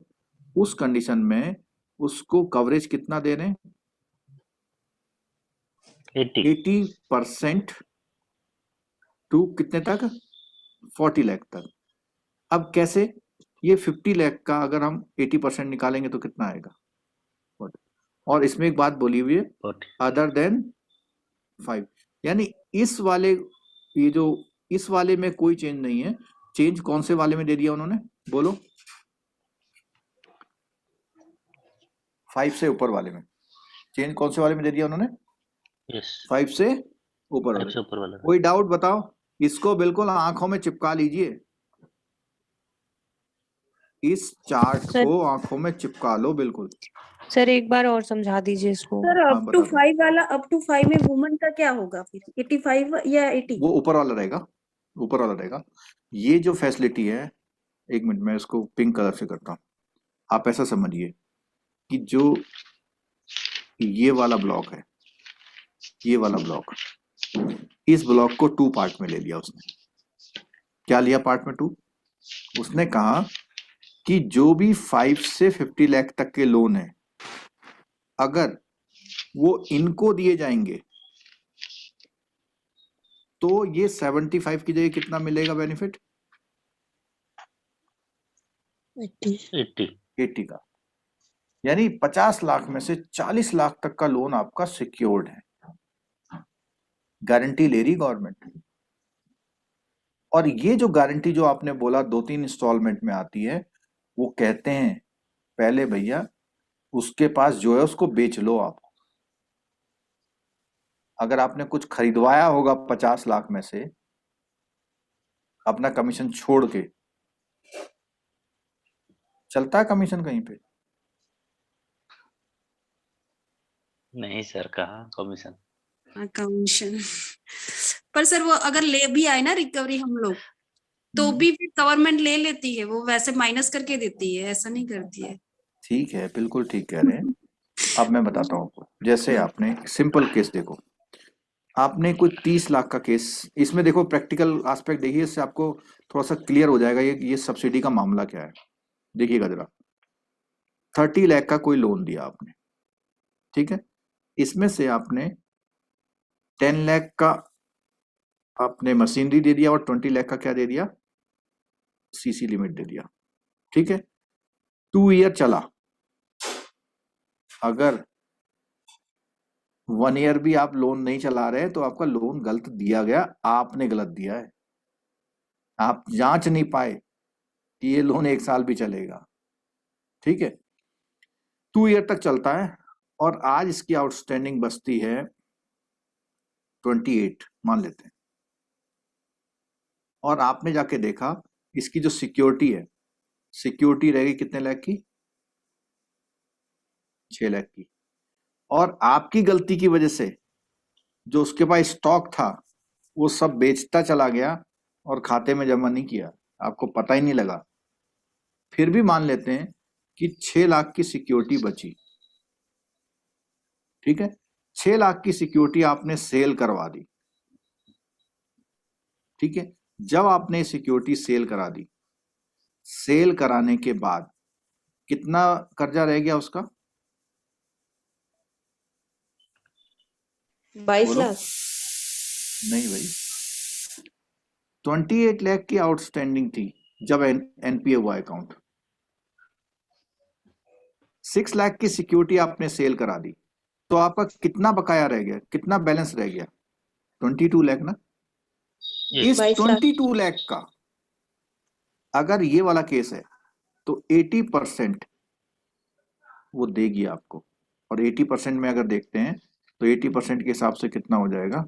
उस कंडीशन में उसको कवरेज कितना दे रहे हैं, 80% टू कितने तक, 40 लाख तक। अब कैसे, ये 50 लाख का अगर हम 80% निकालेंगे तो कितना आएगा, और इसमें एक बात बोली हुई है अदर देन 5, यानी इस वाले, ये जो इस वाले में कोई चेंज नहीं है। चेंज कौन से वाले में दे दिया उन्होंने, बोलो, 5 से ऊपर वाले में चेंज कौन से वाले में दे दिया उन्होंने, 5 से ऊपर वाले। कोई डाउट बताओ, इसको बिल्कुल आंखों में चिपका लीजिए, इस चार्ट को आंखों में चिपका लो बिल्कुल। सर एक बार और समझा दीजिए इसको। सर अप टू 5 वाला, अप टू 5 में वुमन का क्या होगा फिर, 85 या 80, वो ऊपर वाला रहेगा, ऊपर वाला रहेगा। ये जो फैसिलिटी है, एक मिनट में इसको पिंक कलर से करता हूँ, आप ऐसा समझिए कि जो ये वाला ब्लॉक है, ये वाला ब्लॉक, इस ब्लॉक को 2 पार्ट में ले लिया उसने। क्या लिया पार्ट में 2, उसने कहा कि जो भी 5 से 50 लाख तक के लोन है, अगर वो इनको दिए जाएंगे तो ये 75 की जगह कितना मिलेगा बेनिफिट, 80 का, यानी 50 लाख में से 40 लाख तक का लोन आपका सिक्योर्ड है, गारंटी ले रही गवर्नमेंट। और ये जो गारंटी जो आपने बोला 2-3 इंस्टॉलमेंट में आती है, वो कहते हैं पहले भैया उसके पास जो है उसको बेच लो आप। अगर आपने कुछ खरीदवाया होगा 50 लाख में से अपना कमीशन छोड़ के, चलता है कमीशन कहीं पे? नहीं सर, कहाँ कमीशन। कमीशन पर सर वो अगर ले भी आए ना रिकवरी हम लोग तो भी फिर गवर्नमेंट ले लेती है, वो वैसे माइनस करके देती है, ऐसा नहीं करती है। ठीक है, बिल्कुल ठीक कह रहे हैं। अब मैं बताता हूँ आपको, जैसे आपने सिंपल केस देखो, आपने कोई 30 लाख का केस, इसमें देखो प्रैक्टिकल एस्पेक्ट देखिए, इससे आपको थोड़ा सा क्लियर हो जाएगा ये सब्सिडी का मामला क्या है। देखिएगा जरा, 30 लाख का कोई लोन दिया आपने, ठीक है, इसमें से आपने 10 लाख का आपने मशीनरी दे दिया और 20 लाख का क्या दे दिया, सीसी लिमिट दे दिया, ठीक है। 2 ईयर चला, अगर 1 ईयर भी आप लोन नहीं चला रहे तो आपका लोन गलत दिया गया, आपने गलत दिया है। आप जांच नहीं पाए कि ये लोन 1 साल भी चलेगा, ठीक है। 2 ईयर तक चलता है और आज इसकी आउटस्टैंडिंग बचती है 28 मान लेते हैं, और आपने जाके देखा इसकी जो सिक्योरिटी है, सिक्योरिटी रहेगी कितने लाख की, 6 लाख की, और आपकी गलती की वजह से जो उसके पास स्टॉक था वो सब बेचता चला गया और खाते में जमा नहीं किया, आपको पता ही नहीं लगा। फिर भी मान लेते हैं कि 6 लाख की सिक्योरिटी बची, ठीक है। 6 लाख की सिक्योरिटी आपने सेल करवा दी, ठीक है। जब आपने सिक्योरिटी सेल करा दी, सेल कराने के बाद कितना कर्जा रह गया उसका, 22 बोलो। लाख नहीं भाई, 28 लाख की आउटस्टैंडिंग थी जब एनपीए हुआ अकाउंट। 6 लाख की सिक्योरिटी आपने सेल करा दी, तो आपका कितना बकाया रह गया, कितना बैलेंस रह गया, 22 लाख ना। इस 22 लाख 22 लाख का अगर ये वाला केस है तो 80% वो देगी आपको, और 80% में अगर देखते हैं तो 80% के हिसाब से कितना हो जाएगा,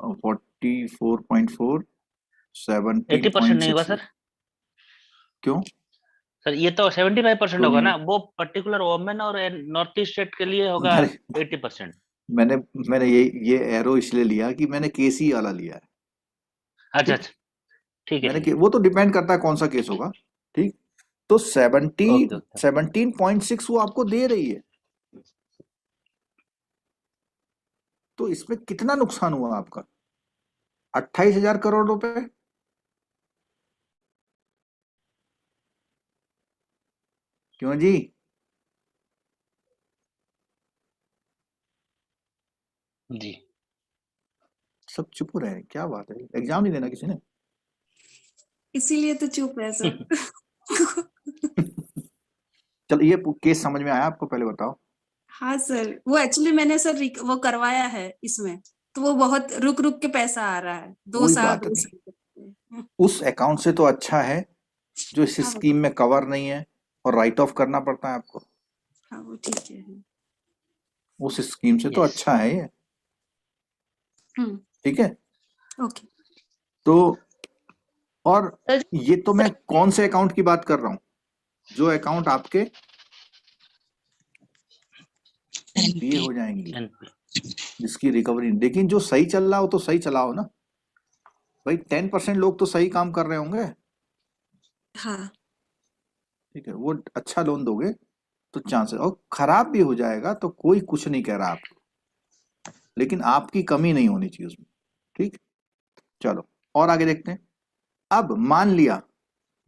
44.4 80% नहीं होगा 17.6। सर। क्यों? सर ये तो 75% क्यों होगा नहीं ना, वो पर्टिकुलर वोमेन और नॉर्थ ईस्ट स्टेट के लिए होगा अरे 80%। मैंने ये एरो इसलिए लिया कि मैंने केस ही वाला लिया है, अच्छा ठीक। अच्छा, ठीक है मैंने ठीक है। वो तो डिपेंड करता है कौन सा केस होगा, ठीक। तो ओके ओके। 17.6 वो आपको दे रही है, तो इसमें कितना नुकसान हुआ आपका, 28,000 करोड़ रुपए। क्यों जी? जी सब चुप हो रहे हैं, क्या बात है, एग्जाम नहीं देना किसी ने? इसीलिए तो चुप है सर। चलो ये केस समझ में आया आपको, पहले बताओ। हाँ सर, वो एक्चुअली मैंने सर वो करवाया है इसमें, तो वो बहुत रुक रुक के पैसा आ रहा है, 2 कोई साल बात 2 नहीं, साल। उस अकाउंट से तो अच्छा है जो इस हाँ स्कीम में कवर नहीं है और राइट ऑफ करना पड़ता है आपको, हाँ वो ठीक है। उस स्कीम से तो यस। अच्छा है ये, हम्म, ठीक है। ओके। तो और सर ये तो मैं कौन से अकाउंट की बात कर रहा हूं, जो अकाउंट आपके एनपीए हो जाएंगी, जिसकी रिकवरी, लेकिन जो सही चल रहा हो तो सही चलाओ ना भाई। 10% लोग तो सही काम कर रहे होंगे, हाँ ठीक है, वो अच्छा लोन दोगे तो चांसेस, और खराब भी हो जाएगा तो कोई कुछ नहीं कह रहा आपको, लेकिन आपकी कमी नहीं होनी चाहिए उसमें, ठीक। चलो और आगे देखते हैं। अब मान लिया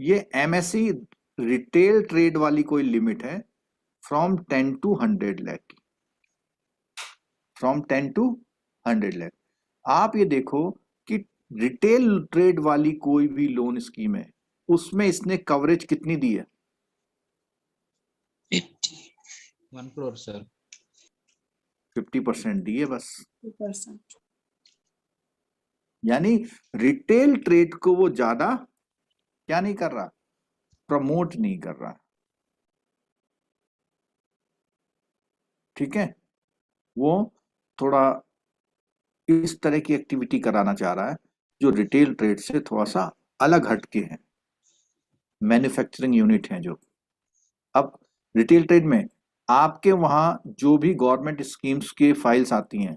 ये एमएससी रिटेल ट्रेड वाली कोई लिमिट है फ्रॉम 10 to 100 लाख की, फ्रॉम 10 to 100 लाख। आप ये देखो कि रिटेल ट्रेड वाली कोई भी लोन स्कीम है उसमें इसने कवरेज कितनी दी है, 1 crore सर। 50% दी है बस। 2%। यानी रिटेल ट्रेड को वो ज्यादा क्या नहीं कर रहा, प्रमोट नहीं कर रहा, ठीक है, वो थोड़ा इस तरह की एक्टिविटी कराना चाह रहा है जो रिटेल ट्रेड से थोड़ा सा अलग हटके हैं, मैन्युफैक्चरिंग यूनिट हैं जो। अब रिटेल ट्रेड में आपके वहां जो भी गवर्नमेंट स्कीम्स के फाइल्स आती हैं,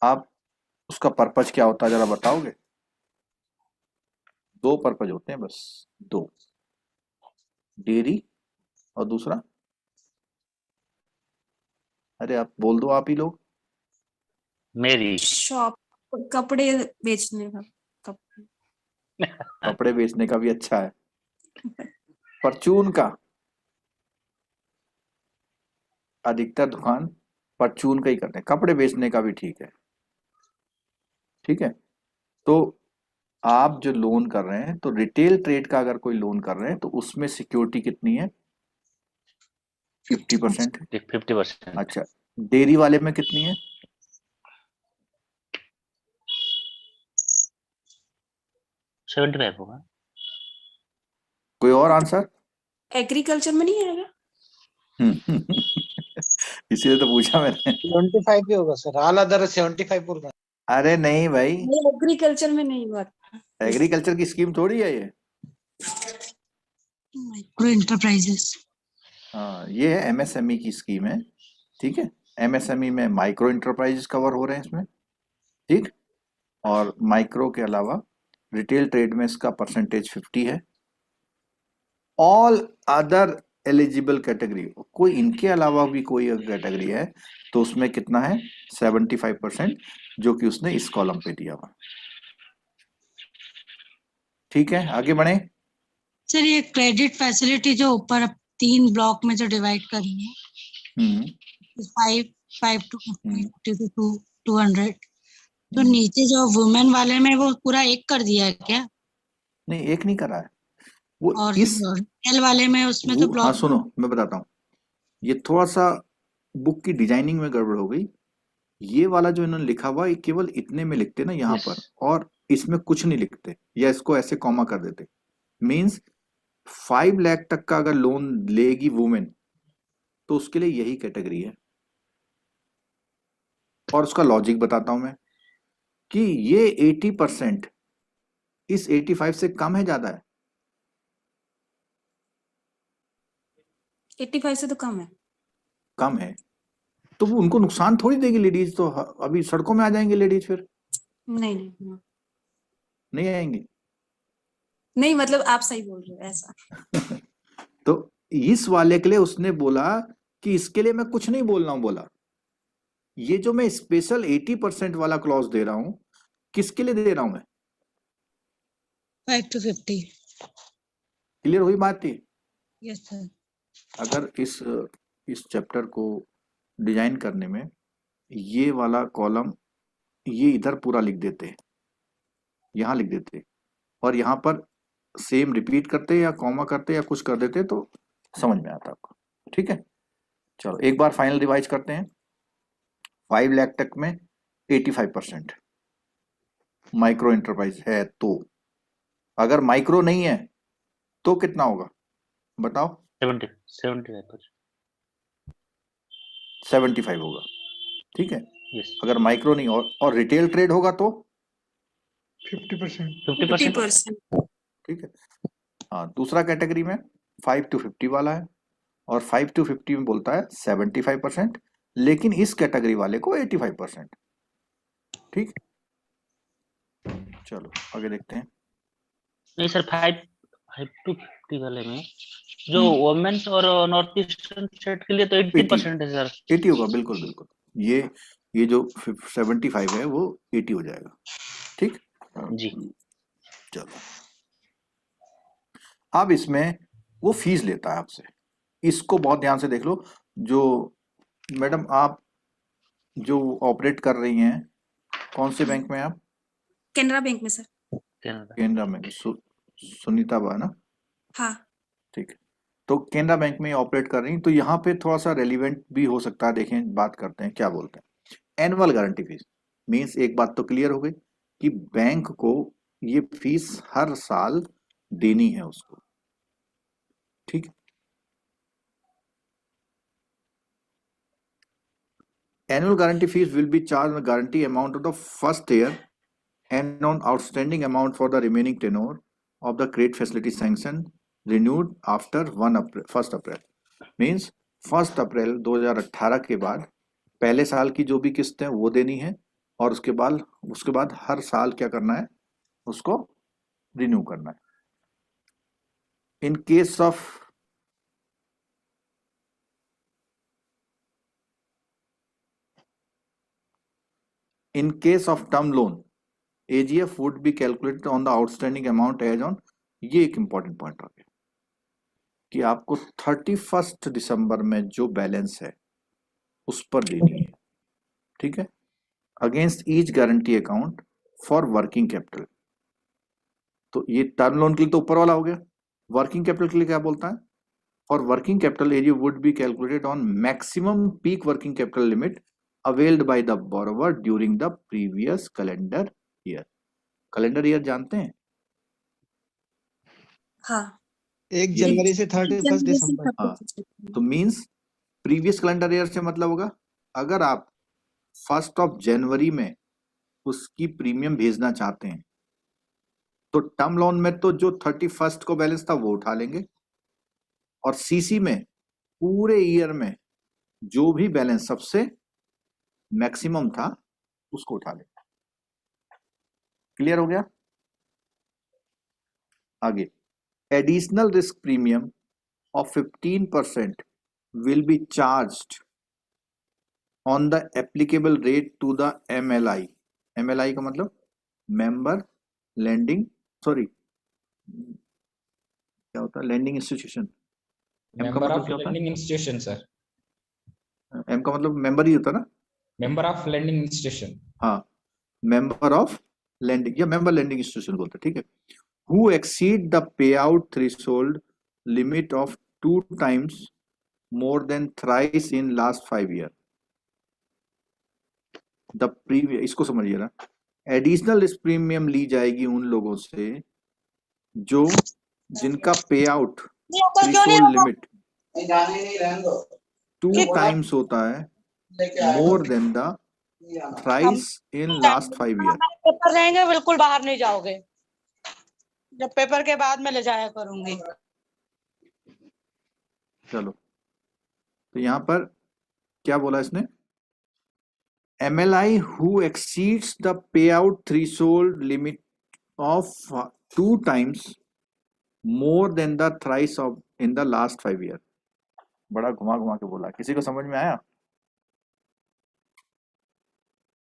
आप उसका पर्पज क्या होता है जरा बताओगे? दो पर्पज होते हैं बस, दो, डेयरी और दूसरा, अरे आप बोल दो आप ही लोग। मेरी शॉप, कपड़े बेचने का, कपड़े बेचने का भी अच्छा है, परचून का, अधिकतर दुकान परचून का ही करते हैं, कपड़े बेचने का भी ठीक है। ठीक है, तो आप जो लोन कर रहे हैं, तो रिटेल ट्रेड का अगर कोई लोन कर रहे हैं तो उसमें सिक्योरिटी कितनी है? 50%। 50%। अच्छा, डेयरी वाले में कितनी है? 75 होगा। कोई और आंसर? एग्रीकल्चर में नहीं आएगा? इसीलिए तो पूछा मैंने। 25 ही होगा सर, ऑल अदर 75 बोल रहा है। अरे नहीं भाई, एग्रीकल्चर में नहीं हुआ। एग्रीकल्चर की स्कीम थोड़ी है ये। माइक्रो एंटरप्राइजेस, हाँ, ये है एमएसएमई की स्कीम है। ठीक है, एमएसएमई में माइक्रो इंटरप्राइजेस कवर हो रहे हैं इसमें। ठीक, और माइक्रो के अलावा रिटेल ट्रेड में इसका परसेंटेज 50 है। ऑल अदर एलिजिबल कैटेगरी, कोई इनके अलावा भी कोई कैटेगरी है तो उसमें कितना है? 75%, जो कि उसने इस कॉलम पे दिया हुआ। ठीक है, आगे बढ़े। सर ये क्रेडिट फैसिलिटी जो ऊपर 3 ब्लॉक में जो डिवाइड करी है, 5 to 50 to 200, तो नीचे जो वुमेन वाले में वो पूरा एक कर दिया है क्या? नहीं, एक नहीं करा है वो। और इस एल वाले में उसमें तो हाँ ब्लॉक, सुनो, मैं बताता हूँ, ये थोड़ा सा बुक की डिजाइनिंग में गड़बड़ हो गई। ये वाला जो इन्होंने लिखा हुआ, ये केवल इतने में लिखते ना यहाँ Yes. पर, और इसमें कुछ नहीं लिखते, या इसको ऐसे कॉमा कर देते। मींस 5 लाख तक का अगर लोन लेगी वुमेन तो उसके लिए यही कैटेगरी है। और उसका लॉजिक बताता हूं मैं कि ये 80% इस 85 से कम है, ज्यादा है? 85 से तो कम है। कम है, तो वो उनको नुकसान थोड़ी देगी लेडीज, तो अभी सड़कों में आ जाएंगे लेडीज, फिर नहीं नहीं नहीं आएंगी। नहीं, मतलब आप सही बोल रहे हो ऐसा। तो इस वाले के लिए उसने बोला कि इसके लिए मैं कुछ नहीं बोल रहा हूं, बोला ये जो मैं स्पेशल 80% वाला क्लॉज दे रहा हूं, किसके लिए दे रहा हूं मैं? 5 to 50। क्लियर हुई बात थी? Yes sir. अगर इस चैप्टर को डिजाइन करने में ये वाला कॉलम ये इधर पूरा लिख देते, यहाँ लिख देते, और यहाँ पर सेम रिपीट करते या कॉमा करते या कुछ कर देते तो समझ में आता आपको। ठीक है, चलो एक बार फाइनल रिवाइज करते हैं। 5 लाख तक में 85% माइक्रो एंटरप्राइज है, तो अगर माइक्रो नहीं है तो कितना होगा बताओ? 75 होगा। ठीक है, Yes. अगर माइक्रो नहीं और रिटेल ट्रेड होगा तो 50%। 50%। ठीक है। हाँ, दूसरा कैटेगरी में 5 to 50 वाला है, और 5 to 50 में बोलता है 75%, लेकिन इस कैटेगरी वाले को 85%। ठीक, चलो आगे देखते हैं। नहीं सर, 5 to 50 वाले में जो वुमेन्स और नॉर्थ ईस्टर्न स्टेट के लिए तो 80% है सर। 80 होगा, बिल्कुल बिल्कुल। ये जो 75 है वो 80 हो जाएगा। ठीक जी। चलो, अब इसमें वो फीस लेता है आपसे, इसको बहुत ध्यान से देख लो। जो मैडम आप जो ऑपरेट कर रही हैं, कौन से बैंक में आप? केनरा बैंक में सर। केनरा में सुनीता बा ना? हाँ। ठीक है, तो केनरा बैंक में ऑपरेट कर रही हैं, तो यहाँ पे थोड़ा सा रेलिवेंट भी हो सकता है। देखें, बात करते हैं क्या बोलते हैं। एनुअल गारंटी फीस मीन्स, एक बात तो क्लियर हो गई कि बैंक को ये फीस हर साल देनी है उसको। ठीक, Annual guarantee fees will be charged on the guarantee amount of the first year and on outstanding amount for the remaining tenure of the credit facility sanction renewed after 1 April. Means 1 अप्रैल 2018 के बाद पहले साल की जो भी किस्त है वो देनी है और उसके बाद हर साल क्या करना है, उसको रिन्यू करना है. इन case of term loan, AGF would be calculated on the outstanding amount as on, ये एक इंपॉर्टेंट पॉइंट आ गया कि आपको 31 दिसंबर में जो बैलेंस है उस पर देनी है. ठीक है. Against each guarantee account for working capital. तो ये टर्म लोन के लिए तो ऊपर वाला हो गया. वर्किंग कैपिटल के लिए क्या बोलता है? For working capital area would be calculated on maximum peak working capital limit availed by the borrower during the previous calendar year. Calendar year जानते हैं? हाँ 1 जनवरी से 31 दिसंबर. हाँ. तो मींस प्रीवियस कैलेंडर ईयर से मतलब होगा अगर आप 1 जनवरी में उसकी प्रीमियम भेजना चाहते हैं तो टर्म लोन में तो जो 31 को बैलेंस था वो उठा लेंगे और सीसी में पूरे ईयर में जो भी बैलेंस सबसे मैक्सिमम था उसको उठा लेंगे. क्लियर हो गया? आगे. Additional risk premium of 15% will be charged on the applicable rate to the MLI. MLI का मतलब member lending, sorry, क्या होता है? lending institution. M का मेंबर मतलब ऑफ क्या होता है? Lending institution sir. M का मतलब member ही होता है ना? Member of lending institution. हाँ, member of lending या member lending institution बोलते हैं. ठीक है. Who exceed the payout threshold limit of 2 times more than thrice in last 5 years. The previous, इसको समझिए ना. एडिशनल रिस्क प्रीमियम ली जाएगी उन लोगों से जो जिनका पे आउट थ्रेशोल्ड लिमिट 2 टाइम्स होता है more than the thrice in last 5 year. Paper रहेंगे बिल्कुल बाहर नहीं जाओगे. जब पेपर के बाद मैं ले जाया करूंगी. चलो, तो यहां पर क्या बोला इसने? MLI who exceeds the payout threshold limit of 2 times more than the thrice of in the last 5 years. बड़ा घुमा घुमा के बोला. किसी को समझ में आया?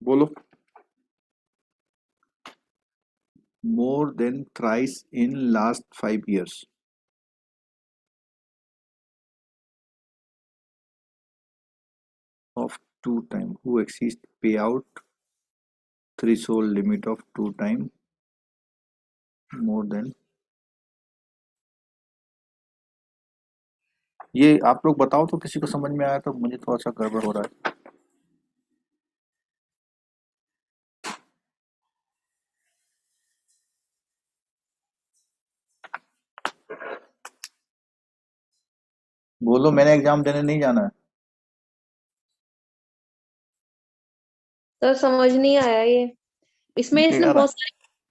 बोलो. More than thrice in last 5 years. Of 2 times who exceeds payout threshold limit of 2 times more than. ये आप लोग बताओ तो किसी को समझ में आया तो. मुझे थोड़ा सा गड़बड़ हो रहा है. बोलो, मैंने एग्जाम देने नहीं जाना है. सर समझ नहीं आया ये. इसमें इसने यार,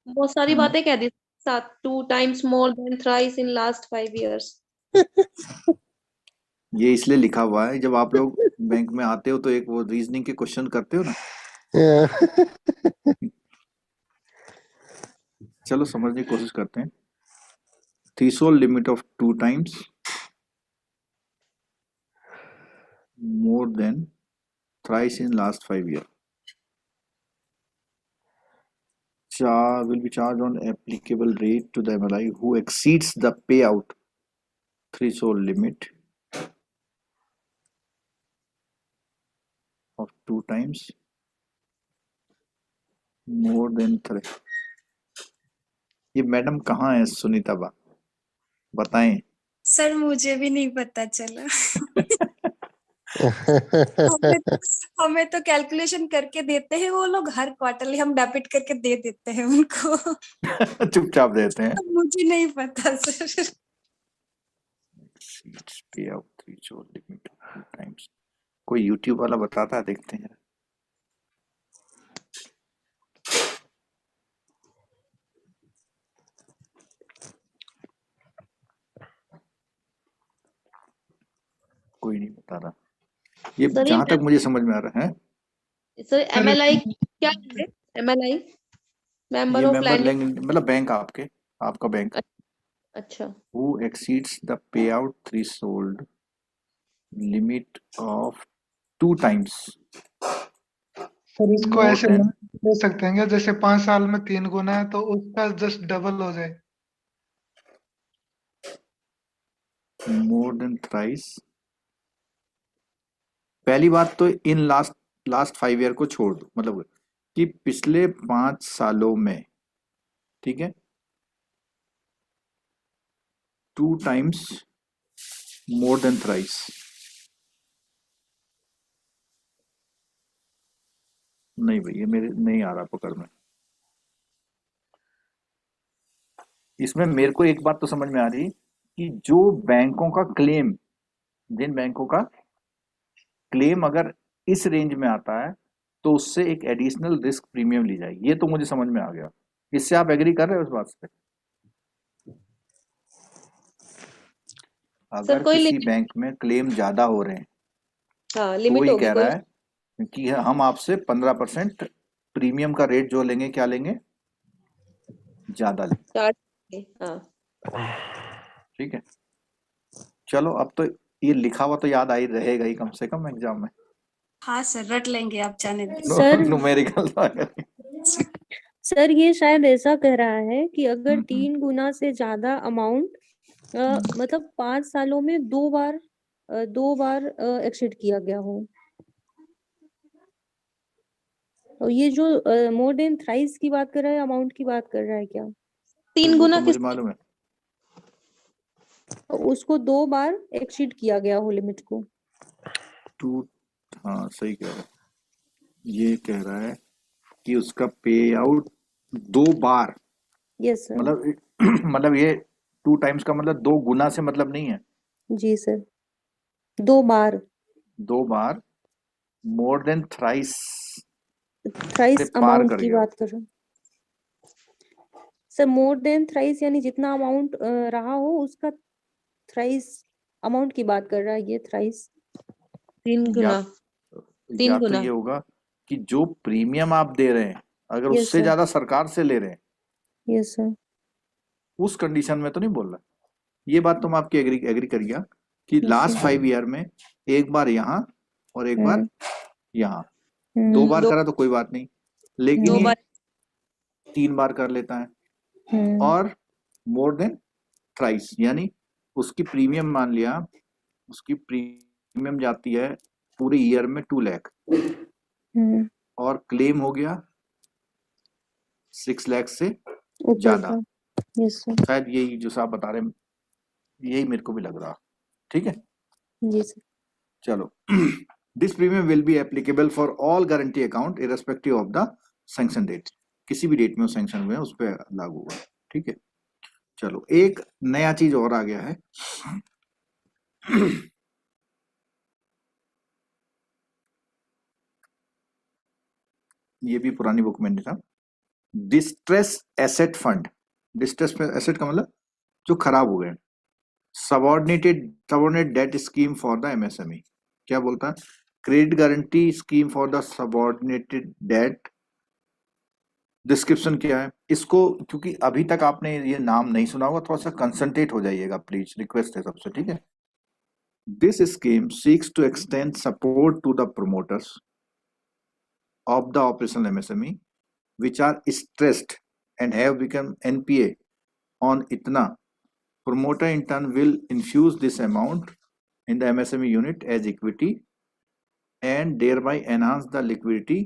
बहुत सारी बातें कह दी. 2 times more than thrice in last 5 years. ये इसलिए लिखा हुआ है जब आप लोग बैंक में आते हो तो एक वो रीजनिंग के क्वेश्चन करते हो ना. चलो समझने की कोशिश करते हैं. Threshold limit of 2 times more than thrice in last 5 years. Will be charged on applicable rate to the MLI who exceeds the payout threshold limit of 2 times more than thrice. ये मैडम कहाँ है सुनीता बा? बताएं. सर मुझे भी नहीं पता चला. हमें तो कैलकुलेशन करके देते हैं वो लोग हर क्वार्टरली. हम डेबिट करके दे देते हैं उनको. चुपचाप देते हैं. मुझे नहीं पता sir. Payout threshold limit 2 times कोई यूट्यूब वाला बताता है, देखते हैं। कोई नहीं बता रहा। ये सर, जहां तक मुझे समझ में आ रहा है, सर MLI क्या है? MLI मेंबर ये ऑफ मेंबर लैंडिंग। लैंडिंग मतलब बैंक, आपका बैंक अच्छा, who exceeds the payout threshold limit of 2 times sir इसको more ऐसे than ले सकते हैं क्या, जैसे 5 साल में 3 गुना है तो उसका जस्ट डबल हो जाए। more than thrice। पहली बात तो इन लास्ट 5 ईयर को छोड़ दो, मतलब कि पिछले 5 सालों में, ठीक है, 2 times more than thrice। नहीं भैया, मेरे नहीं आ रहा पकड़ में। इसमें मेरे को एक बात तो समझ में आ रही कि जो बैंकों का क्लेम, जिन बैंकों का क्लेम अगर इस रेंज में आता है तो उससे एक एडिशनल रिस्क प्रीमियम ली जाएगी। ये तो मुझे समझ में आ गया। इससे आप एग्री कर रहे हो इस बात से? अगर कोई किसी लिमिट? बैंक में क्लेम ज्यादा हो रहे हैं हाँ, तो लिमिट वही होगी कह कोई? रहा है कि हम आपसे 15% प्रीमियम का रेट जो लेंगे, क्या लेंगे, ज्यादा लेंगे। चार्ज। हाँ, ठीक है, चलो अब तो ये लिखा हुआ तो याद आ ही रहेगा ही कम से कम एग्जाम में। हाँ सर, रट लेंगे, आप जाने दें। सर न्यूमेरिकल सर ये शायद ऐसा कह रहा है कि अगर 3 गुना से ज्यादा अमाउंट मतलब 5 सालों में 2 बार एक्सीड किया गया हो। और ये जो मोर देन थ्राइस की बात कर रहा है, अमाउंट की बात कर रहा है क्या? 3 गुना मुझे मालूम है, उसको 2 बार एक्सीड किया गया हो लिमिट को। हाँ सही कह रहा है। ये कह रहा है कि उसका पे आउट 2 बार, यस सर। मतलब ये 2 टाइम्स का मतलब 2 गुना से मतलब नहीं है। जी सर, 2 बार मोर देन थ्राइस अमाउंट की बात कर रहा हूँ सर। मोर देन थ्राइस यानी जितना अमाउंट रहा हो उसका थ्राइस अमाउंट की बात कर रहा है ये थ्राइस। 3 गुना। या तो ये होगा कि जो प्रीमियम आप दे रहे हैं अगर Yes, उससे sir. ज्यादा सरकार से ले रहे हैं, यस सर। उस कंडीशन में तो नहीं बोल रहा। ये बात तुम आपकी एग्री करिए कि लास्ट 5 ईयर में एक बार यहाँ और एक बार यहाँ, 2 बार करा तो कोई बात नहीं, लेकिन ये 3 बार कर लेता है। और मोर देन थ्राइस यानी उसकी प्रीमियम, मान लिया उसकी प्रीमियम जाती है पूरे ईयर में 2 लाख और क्लेम हो गया 6 लाख से ज्यादा। Yes sir. शायद यही जो आप बता रहे हैं, यही मेरे को भी लग रहा। ठीक है, जी सर। चलो। This premium will be applicable for all guarantee account irrespective of the sanction date. किसी भी डेट में वो सैंक्शन हुए उस पर लागू होगा। ठीक है, चलो एक नया चीज और आ गया है। ये भी पुरानी बुक में नहीं था। Distress asset fund. Distress asset का मतलब जो खराब हो गए। Subordinate debt scheme for the MSME. क्या बोलता है? Credit guarantee scheme for the subordinated debt. Description क्या है इसको? क्योंकि अभी तक आपने ये नाम नहीं सुना होगा, थोड़ा सा कंसंट्रेट हो जाइएगा प्लीज, रिक्वेस्ट है सबसे। ठीक है, this scheme seeks to extend support to the promoters of the operational MSME which are stressed and have become NPA on ITNA. Promoter in turn will infuse this amount in the MSME unit as equity and thereby enhance the liquidity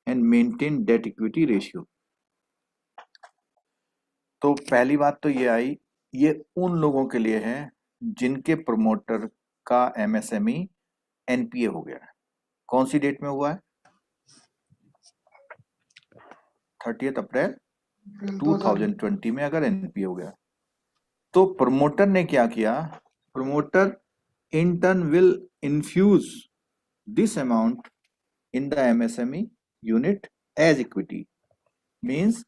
and maintain debt equity ratio. तो पहली बात तो ये आई, ये उन लोगों के लिए है जिनके प्रमोटर का MSME NPA हो गया है। कौन सी डेट में हुआ है? 30 अप्रैल 2020 में अगर एनपीए हो गया तो प्रमोटर ने क्या किया? Promoter in turn will infuse this amount in the MSME unit as equity. Means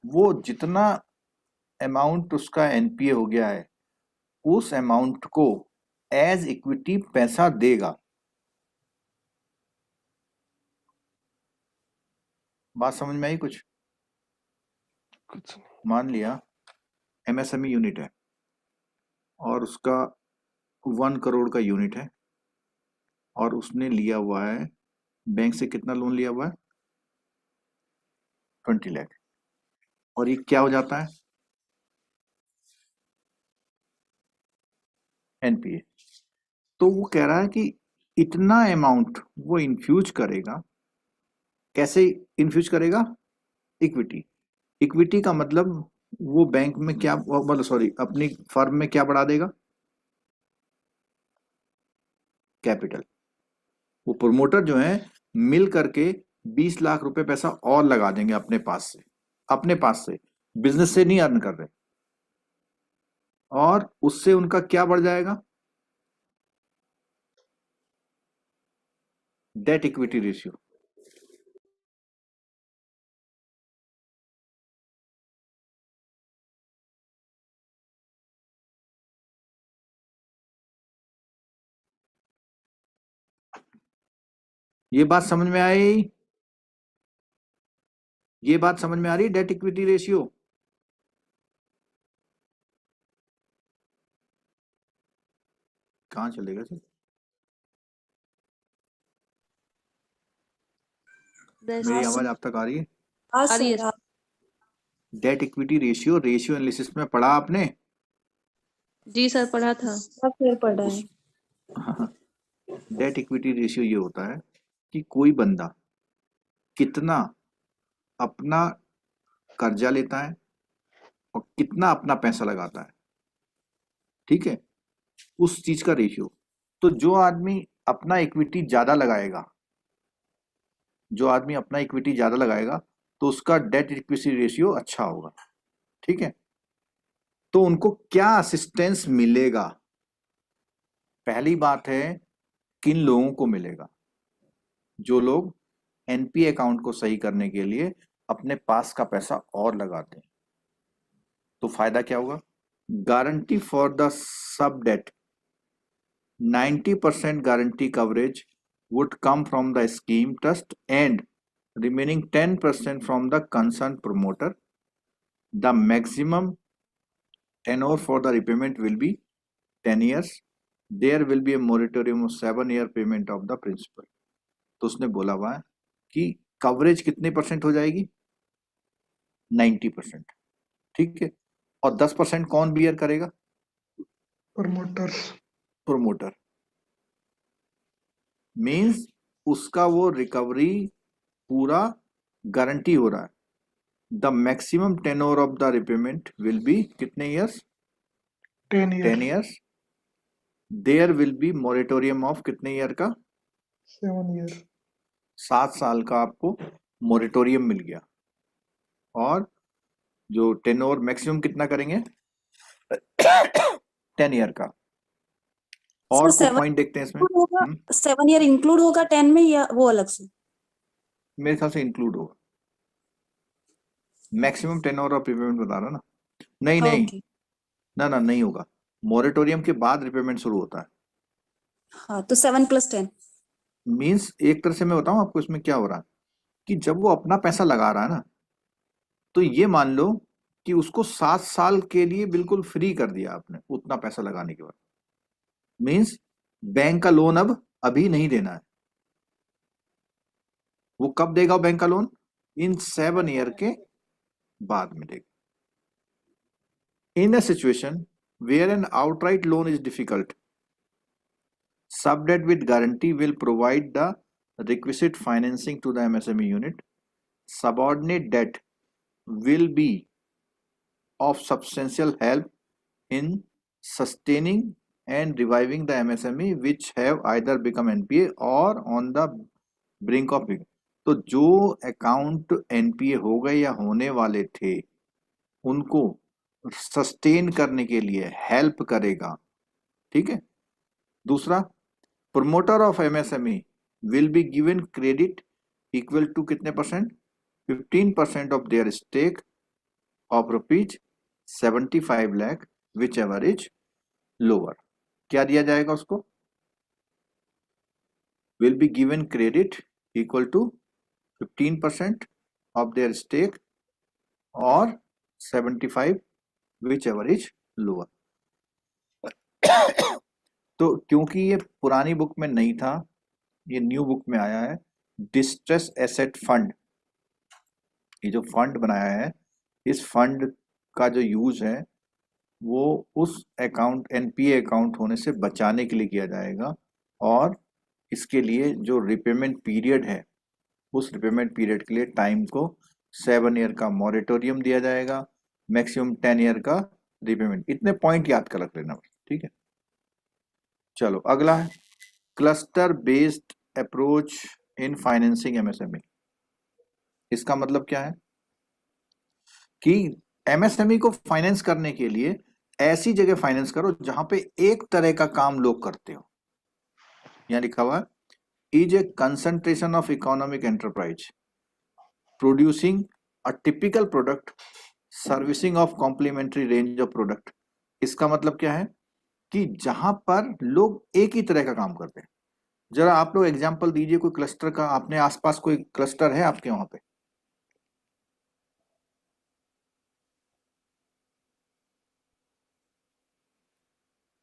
वो जितना अमाउंट उसका एनपीए हो गया है उस अमाउंट को एज इक्विटी पैसा देगा। बात समझ में आई कुछ? कुछ मान लिया एमएसएमई यूनिट है और उसका 1 करोड़ का यूनिट है और उसने लिया हुआ है बैंक से, कितना लोन लिया हुआ है? 20 लाख। और ये क्या हो जाता है? एनपीए। तो वो कह रहा है कि इतना अमाउंट वो इन्फ्यूज करेगा। कैसे इन्फ्यूज करेगा? इक्विटी। इक्विटी का मतलब वो बैंक में क्या, मतलब सॉरी, अपनी फर्म में क्या बढ़ा देगा? कैपिटल। वो प्रोमोटर जो है मिल करके 20 लाख रुपए पैसा और लगा देंगे अपने पास से, बिजनेस से नहीं अर्न कर रहे, और उससे उनका क्या बढ़ जाएगा? Debt equity ratio. ये बात समझ में आई? ये बात समझ में आ रही? Debt equity ratio. कहाँ चलेगा सर? मेरी आवाज आप तक आ रही है? आ रही है। Debt equity ratio, ratio analysis में पढ़ा आपने? जी सर, पढ़ा था। अब फिर पढ़ा है। डेट इक्विटी रेशियो ये होता है कि कोई बंदा कितना अपना कर्जा लेता है और कितना अपना पैसा लगाता है, ठीक है, उस चीज का रेशियो। तो जो आदमी अपना इक्विटी ज्यादा लगाएगा, तो उसका डेट इक्विटी रेशियो अच्छा होगा, ठीक है। तो उनको क्या असिस्टेंस मिलेगा? पहली बात है, किन लोगों को मिलेगा? जो लोग एनपीए अकाउंट को सही करने के लिए अपने पास का पैसा और लगाते हैं। तो फायदा क्या होगा? Guarantee for the sub debt, 90% guarantee coverage would come from the scheme trust and remaining 10% from the concerned promoter. The maximum tenure for the repayment will be 10 years. There will be a moratorium of 7-year payment of the principal. तो उसने बोला हुआ है कि कवरेज कितने परसेंट हो जाएगी? 90%, ठीक है। और 10% कौन बियर करेगा? प्रोमोटर। मीन्स उसका वो रिकवरी पूरा गारंटी हो रहा है। The maximum tenure of the repayment will be कितने years? 10 years. There will be moratorium of कितने ईयर का? 7 ईयर। 7 साल का आपको मोरेटोरियम मिल गया। और जो टेन्योर मैक्सिमम कितना करेंगे? 10 ईयर का। और कुछ पॉइंट देखते हैं इसमें। 7 ईयर इंक्लूड होगा 10 में या वो अलग से? मेरे ख्याल से इंक्लूड होगा। मैक्सिमम टेन्योर ऑफ रिपेमेंट बता रहा ना? नहीं Okay. ना नहीं होगा। मोरेटोरियम के बाद रिपेमेंट शुरू होता है। हाँ, तो 7 + 10 मीन्स एक तरह से मैं बताऊं आपको इसमें क्या हो रहा है कि जब वो अपना पैसा लगा रहा है ना, तो ये मान लो कि उसको 7 साल के लिए बिल्कुल फ्री कर दिया आपने उतना पैसा लगाने के बाद। मीन्स बैंक का लोन अब अभी नहीं देना है। वो कब देगा बैंक का लोन? इन 7 ईयर के बाद में देगा। In a situation where an outright loan is difficult, subdebt with guarantee will provide the requisite financing to the MSME unit. Subordinate debt will be of substantial help in sustaining and reviving the MSME which have either become NPA or on the brink of being. तो जो अकाउंट एनपीए हो गए या होने वाले थे उनको सस्टेन करने के लिए हेल्प करेगा, ठीक है। दूसरा, promoter of MSME will be given credit equal to कितने percent? 15% of their stake of rupees 75 lakh which is lower. क्या दिया जाएगा उसको? Will be given credit equal to 15% of their stake or 75 whichever is lower। तो क्योंकि ये पुरानी बुक में नहीं था, ये न्यू बुक में आया है, डिस्ट्रेस एसेट फंड, ये जो फंड बनाया है, इस फंड का जो यूज है वो उस अकाउंट एनपीए अकाउंट होने से बचाने के लिए किया जाएगा, और इसके लिए जो रिपेमेंट पीरियड है उस रिपेमेंट पीरियड के लिए टाइम को 7 ईयर का मॉरेटोरियम दिया जाएगा, मैक्सिमम 10 ईयर का रिपेमेंट। इतने पॉइंट याद कर रख लेना, ठीक है। चलो अगला है cluster based approach in financing MSME. इसका मतलब क्या है कि एमएसएमई को फाइनेंस करने के लिए ऐसी जगह फाइनेंस करो जहां पे एक तरह का काम लोग करते हो। यहां लिखा हुआ is a concentration of economic enterprise producing a typical product servicing of complementary range of product। इसका मतलब क्या है कि जहां पर लोग एक ही तरह का काम करते हैं। जरा आप लोग एग्जांपल दीजिए कोई क्लस्टर का, अपने आसपास कोई क्लस्टर है आपके वहां पे?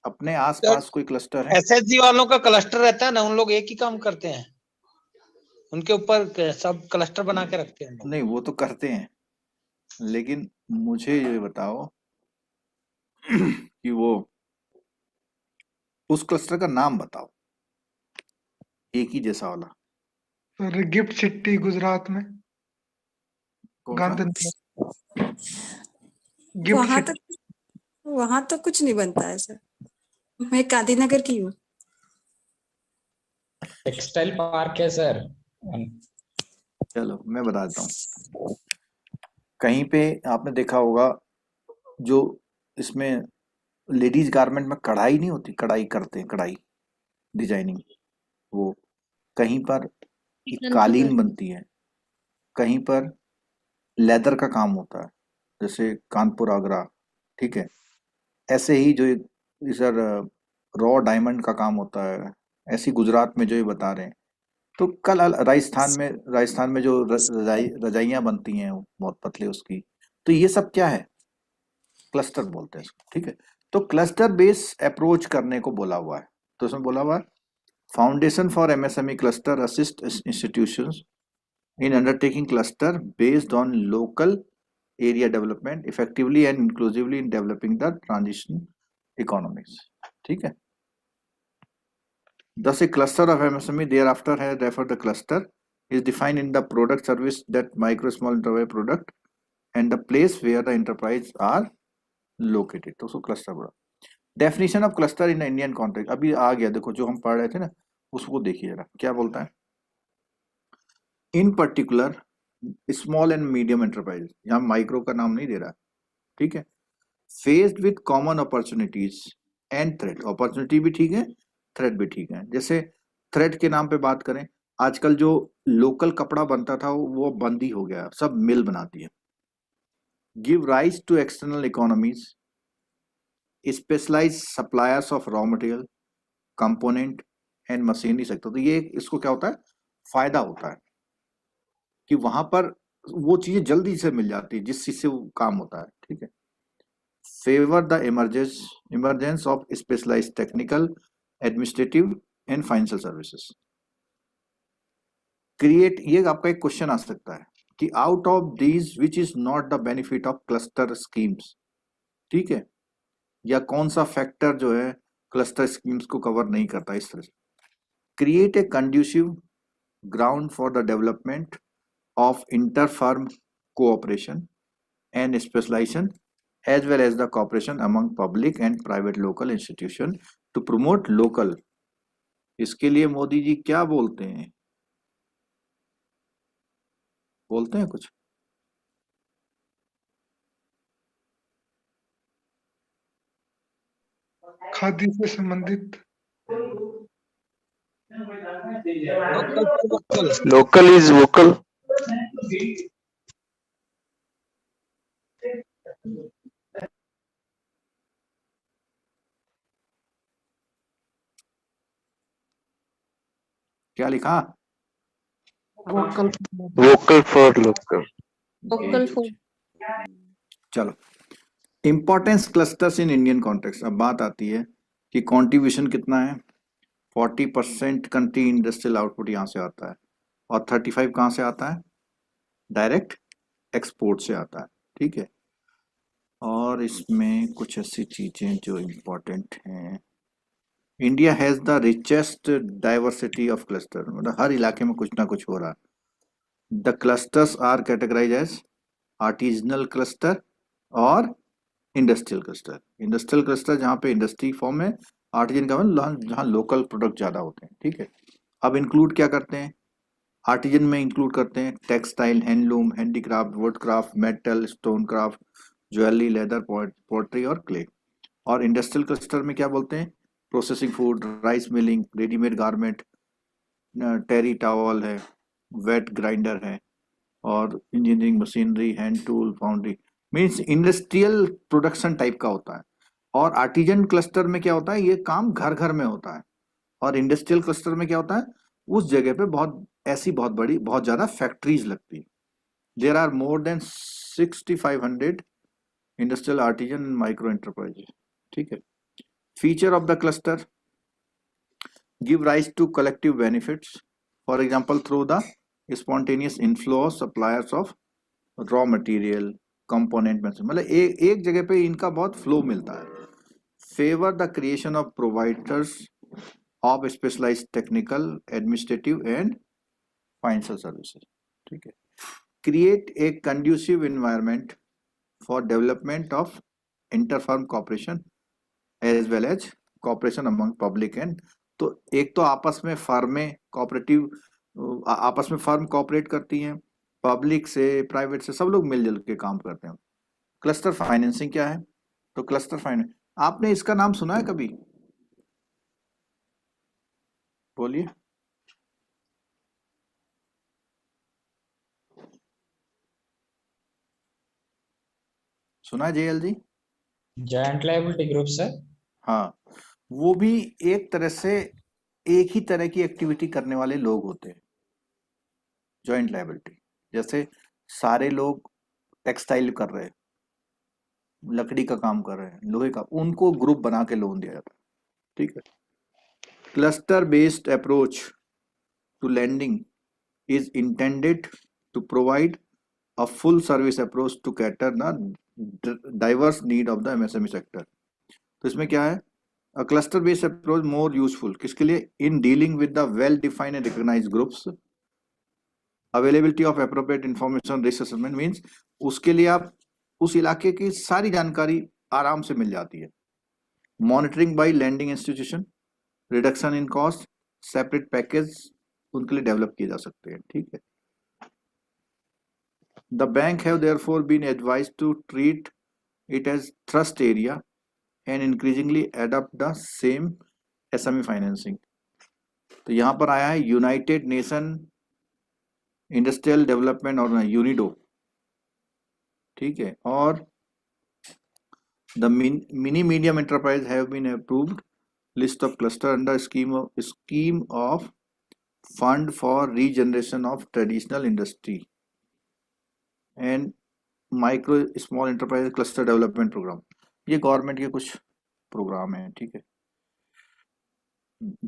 अपने आसपास कोई क्लस्टर है? एसएचजी वालों का क्लस्टर रहता है ना, उन लोग एक ही काम करते हैं, उनके ऊपर सब क्लस्टर बना के रखते हैं। नहीं वो तो करते हैं, लेकिन मुझे ये बताओ कि वो उस क्लस्टर का नाम बताओ, एक ही जैसा वाला। सर गिफ्ट सिटी गुजरात में, कौन सा? गांधीनगर गिफ्ट वहां सिटी। तो वहां तो कुछ नहीं बनता है सर, मैं गांधीनगर की हूँ। टेक्सटाइल पार्क है सर। चलो मैं बताता हूँ। कहीं पे आपने देखा होगा जो इसमें लेडीज गारमेंट में कढ़ाई नहीं होती, कढ़ाई करते हैं, कढ़ाई डिजाइनिंग, वो कहीं पर एक कालीन बनती है, कहीं पर लेदर का काम होता है, जैसे कानपुर आगरा, ठीक है। ऐसे ही जो इधर रॉ डायमंड का काम होता है, ऐसी गुजरात में जो ये बता रहे हैं। तो कल राजस्थान में जो रजाइयां बनती हैं बहुत पतले उसकी, तो ये सब क्या है? क्लस्टर बोलते हैं इसको, ठीक है। तो क्लस्टर बेस अप्रोच करने को बोला हुआ है। तो इसमें बोला हुआ है foundation for MSME cluster assist institutions in undertaking cluster based on local area development effectively and inclusively in developing the transition economies। ठीक है। Thus a cluster of MSME thereafter has referred the cluster is defined in the product service that micro small enterprise product and the place where the enterprise are located। तो उसको क्लस्टर बोला। Definition of cluster in Indian context अभी आ गया, देखो जो हम पढ़ रहे थे ना उसको देखिए जरा क्या बोलता है। इन particular small and medium enterprise, यहाँ माइक्रो का नाम नहीं दे रहा, ठीक है। Faced with common opportunities and threat, opportunity भी ठीक है, थ्रेट भी ठीक है। जैसे थ्रेट के नाम पे बात करें, आजकल जो लोकल कपड़ा बनता था वो बंद ही हो गया, सब मिल बनाती है। Give rise to external economies, specialise suppliers of raw material component and machinery sector. तो ये इसको क्या होता है, फायदा होता है कि वहां पर वो चीजें जल्दी से मिल जाती है जिस चीज से वो काम होता है, ठीक है। Favour the emergence of specialised technical administrative and financial services. Create, ये आपका एक क्वेश्चन आ सकता है कि out of these which is not the benefit of cluster schemes, ठीक है, या कौन सा फैक्टर जो है क्लस्टर स्कीम्स को कवर नहीं करता। इस तरह से create a conducive ground for the development of inter-firm cooperation and specialization as well as the cooperation among public and private local institution to promote local। इसके लिए मोदी जी क्या बोलते हैं, बोलते हैं कुछ? खादी से संबंधित लोकल पर वोकल। Local is vocal. क्या लिखा? Vocal Vocal for local. Vocal for चलो, importance clusters in Indian context. अब बात आती है कि कंट्रीब्यूशन कितना है। 40% कंट्री इंडस्ट्रियल आउटपुट यहाँ से आता है और 35 कहाँ से आता है? डायरेक्ट एक्सपोर्ट से आता है। ठीक है, और इसमें कुछ ऐसी चीजें जो इम्पोर्टेंट हैं। India has the richest diversity of cluster, मतलब हर इलाके में कुछ ना कुछ हो रहा है। The clusters are categorise as artisanal cluster और इंडस्ट्रियल क्लस्टर। इंडस्ट्रियल क्लस्टर जहाँ पे इंडस्ट्री फॉर्म है, आर्टिजन का मतलब जहाँ लोकल प्रोडक्ट ज़्यादा होते हैं। ठीक है, अब इंक्लूड क्या करते हैं? आर्टिजन में इंक्लूड करते हैं textile, handloom, handicraft, woodcraft, metal, stone craft, jewellery, leather, pottery और क्ले। और इंडस्ट्रियल क्लस्टर में क्या बोलते हैं? Processing food, rice milling, readymade garment, terry towel है, वेट ग्राइंडर है, और engineering machinery, hand tool, foundry. Means industrial production type का होता है। और आर्टिजन क्लस्टर में क्या होता है? ये काम घर घर में होता है। और इंडस्ट्रियल क्लस्टर में क्या होता है? उस जगह पे बहुत बड़ी बहुत ज्यादा फैक्ट्रीज लगती है। There are more than 6500 industrial, artisan, micro enterprises. ठीक है, feature of the cluster give rise to collective benefits, for example through the spontaneous inflow of suppliers of raw material, component में, मतलब एक जगह पे इनका बहुत फ्लो मिलता है। Favour the creation of providers of specialised technical, administrative and financial services. ठीक है, create a conducive environment for development of interfirm cooperation as well as cooperation among public and. तो एक तो आपस में फर्में कोऑपरेटिव, आपस में फर्म कोऑपरेट करती हैं, पब्लिक से, प्राइवेट से, सब लोग मिलजुल के काम करते हैं। क्लस्टर फाइनेंसिंग क्या है? तो क्लस्टर फाइनेंस, आपने इसका नाम सुना है कभी? बोलिए। सुना है JLG? Joint liability group sir. हाँ, वो भी एक तरह से एक ही तरह की एक्टिविटी करने वाले लोग होते हैं। जॉइंट लायबिलिटी, जैसे सारे लोग टेक्सटाइल कर रहे हैं, लकड़ी का काम कर रहे हैं, लोहे का, उनको ग्रुप बना के लोन दिया जाता है। ठीक है, cluster based approach to lending is intended to provide a full service approach to cater the diverse need of the MSME sector. तो इसमें क्या है? A cluster based approach more useful किसके लिए? In dealing with the well defined and recognized groups. Availability of appropriate information, risk assessment means उसके लिए आप उस इलाके की सारी जानकारी आराम से मिल जाती है। Monitoring by lending institution, reduction in cost, separate package उनके लिए डेवलप किए जा सकते हैं। ठीक है, the bank have therefore been advised to treat it as thrust area and increasingly adopt the same SME financing. तो यहाँ पर आया है यूनाइटेड नेशन इंडस्ट्रियल डेवलपमेंट और यूनिडो। ठीक है, और the mini medium enterprise have been approved list of cluster under scheme of fund for regeneration of traditional industry and micro small enterprise cluster development programme. ये गवर्नमेंट के कुछ प्रोग्राम हैं। ठीक है,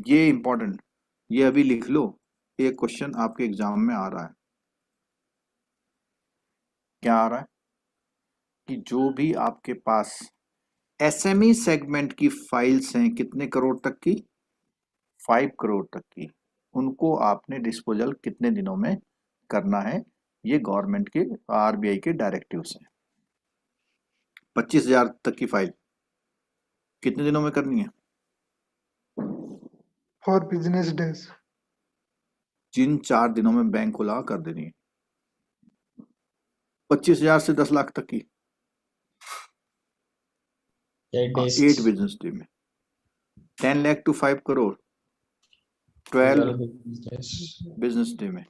ये इंपॉर्टेंट, ये अभी लिख लो, एक क्वेश्चन आपके एग्जाम में आ रहा है। क्या आ रहा है? कि जो भी आपके पास एसएमई सेगमेंट की फाइल्स हैं, कितने करोड़ तक की? 5 करोड़ तक की, उनको आपने डिस्पोजल कितने दिनों में करना है? ये गवर्नमेंट के आरबीआई के डायरेक्टिव्स हैं। 25,000 तक की फाइल कितने दिनों में करनी है? फॉर बिजनेस डेज, जिन 4 दिनों में बैंक खुला कर देनी है। 25,000 से 10 लाख तक की 8 बिजनेस डे में। 10 lakh to 5 crore 12 business days. Business day में,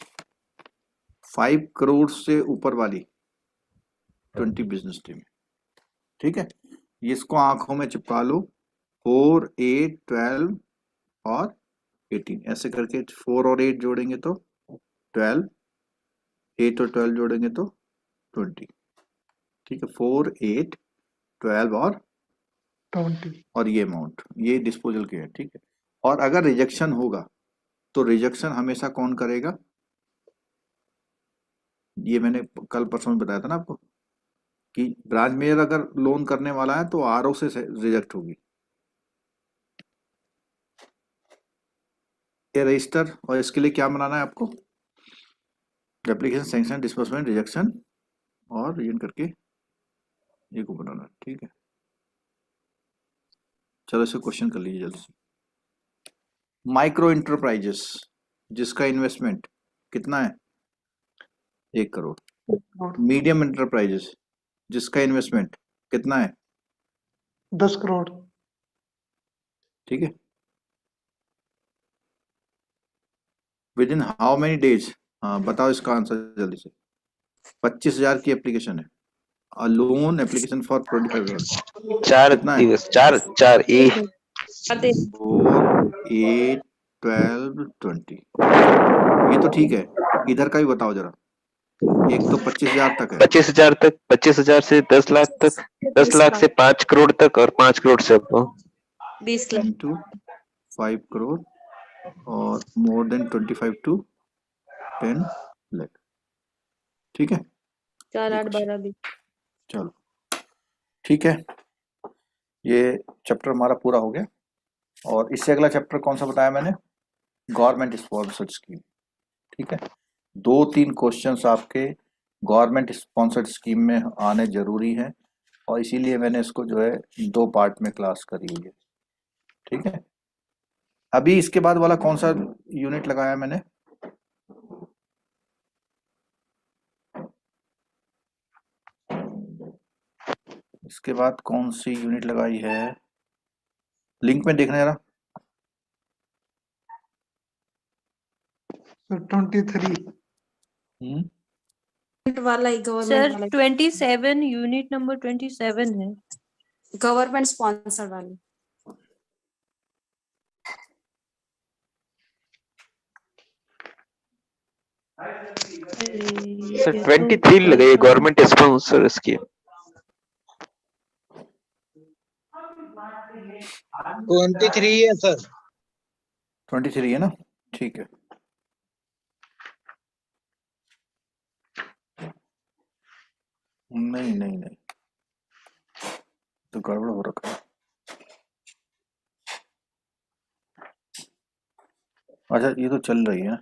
5 करोड़ से ऊपर वाली 20 बिजनेस डे में। ठीक है, ये इसको आंखों में चिपका लो, 4, 8, 12 और 18 ऐसे करके 4 और 8 जोड़ेंगे तो 12, 8 और 12 जोड़ेंगे तो 20। ठीक है, 4, 8, 12 और 20। और ये अमाउंट, ये डिस्पोजल के है। ठीक है, और अगर रिजेक्शन होगा तो रिजेक्शन हमेशा कौन करेगा, ये मैंने कल परसों में बताया था ना आपको कि ब्रांच मैनेजर अगर लोन करने वाला है तो आरओ से रिजेक्ट होगी। ये रजिस्टर, और इसके लिए क्या बनाना है आपको, एप्लीकेशन सैंक्शन डिस्बर्समेंट रिजेक्शन और रीजन करके ये को बनाना है। ठीक है, चलो इसे क्वेश्चन कर लीजिए जल्दी से। माइक्रो इंटरप्राइजेस जिसका इन्वेस्टमेंट कितना है, 1 करोड़। मीडियम इंटरप्राइजेस जिसका इन्वेस्टमेंट कितना है, 10 करोड़। ठीक है, with in how many days, हाँ बताओ इसका आंसर जल्दी से। 25,000 की एप्लीकेशन है, अ लोन एप्लीकेशन फॉर 25 करोड़। 4 कितना है, दिवस, 4 ए 4, 8, 12, 20। ये तो ठीक है, इधर का भी बताओ जरा। एक तो 25,000 तक है, 25,000 तक, 25,000 से 10 लाख तक, 10 लाख से 5 करोड़ तक और 5 करोड़ से ऊपर 20 लाख into 5 करोड़ और मोर देन 25 to 10 लाख। ठीक है, 4, ये 8, क्वेश्चन। 12, 20। चलो ठीक है, ये चैप्टर हमारा पूरा हो गया। और इससे अगला चैप्टर कौन सा बताया मैंने, गवर्नमेंट स्पॉन्सर्ड स्कीम। ठीक है, 2-3 क्वेश्चंस आपके गवर्नमेंट स्पॉन्सर्ड स्कीम में आने जरूरी हैं, और इसीलिए मैंने इसको जो है 2 पार्ट में क्लास करी हुई है। ठीक है, अभी इसके बाद वाला कौन सा यूनिट लगाया मैंने, इसके बाद कौन सी यूनिट लगाई है, लिंक में देखना जरा। 23। वाला ही सर गवर्नमेंट वाला 27 यूनिट नंबर 27 है। गवर्नमेंट स्पॉन्सर वाली। सर 23 लगाइए, गवर्नमेंट स्पॉन्सर स्कीम। 23 है सर। 23 है ना, ठीक है। नहीं नहीं नहीं, तो गड़बड़ हो रखा है। अच्छा ये तो चल रही है,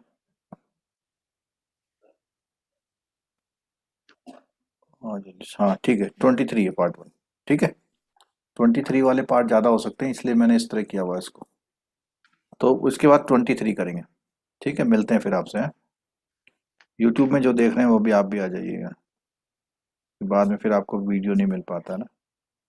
हाँ ठीक है, 23 है पार्ट 1। ठीक है, 23 वाले पार्ट ज़्यादा हो सकते हैं, इसलिए मैंने इस तरह किया हुआ है इसको। तो उसके बाद 23 करेंगे। ठीक है, मिलते हैं फिर आपसे। यूट्यूब में जो देख रहे हैं वो भी आप भी आ जाइएगा, बाद में फिर आपको वीडियो नहीं मिल पाता है ना।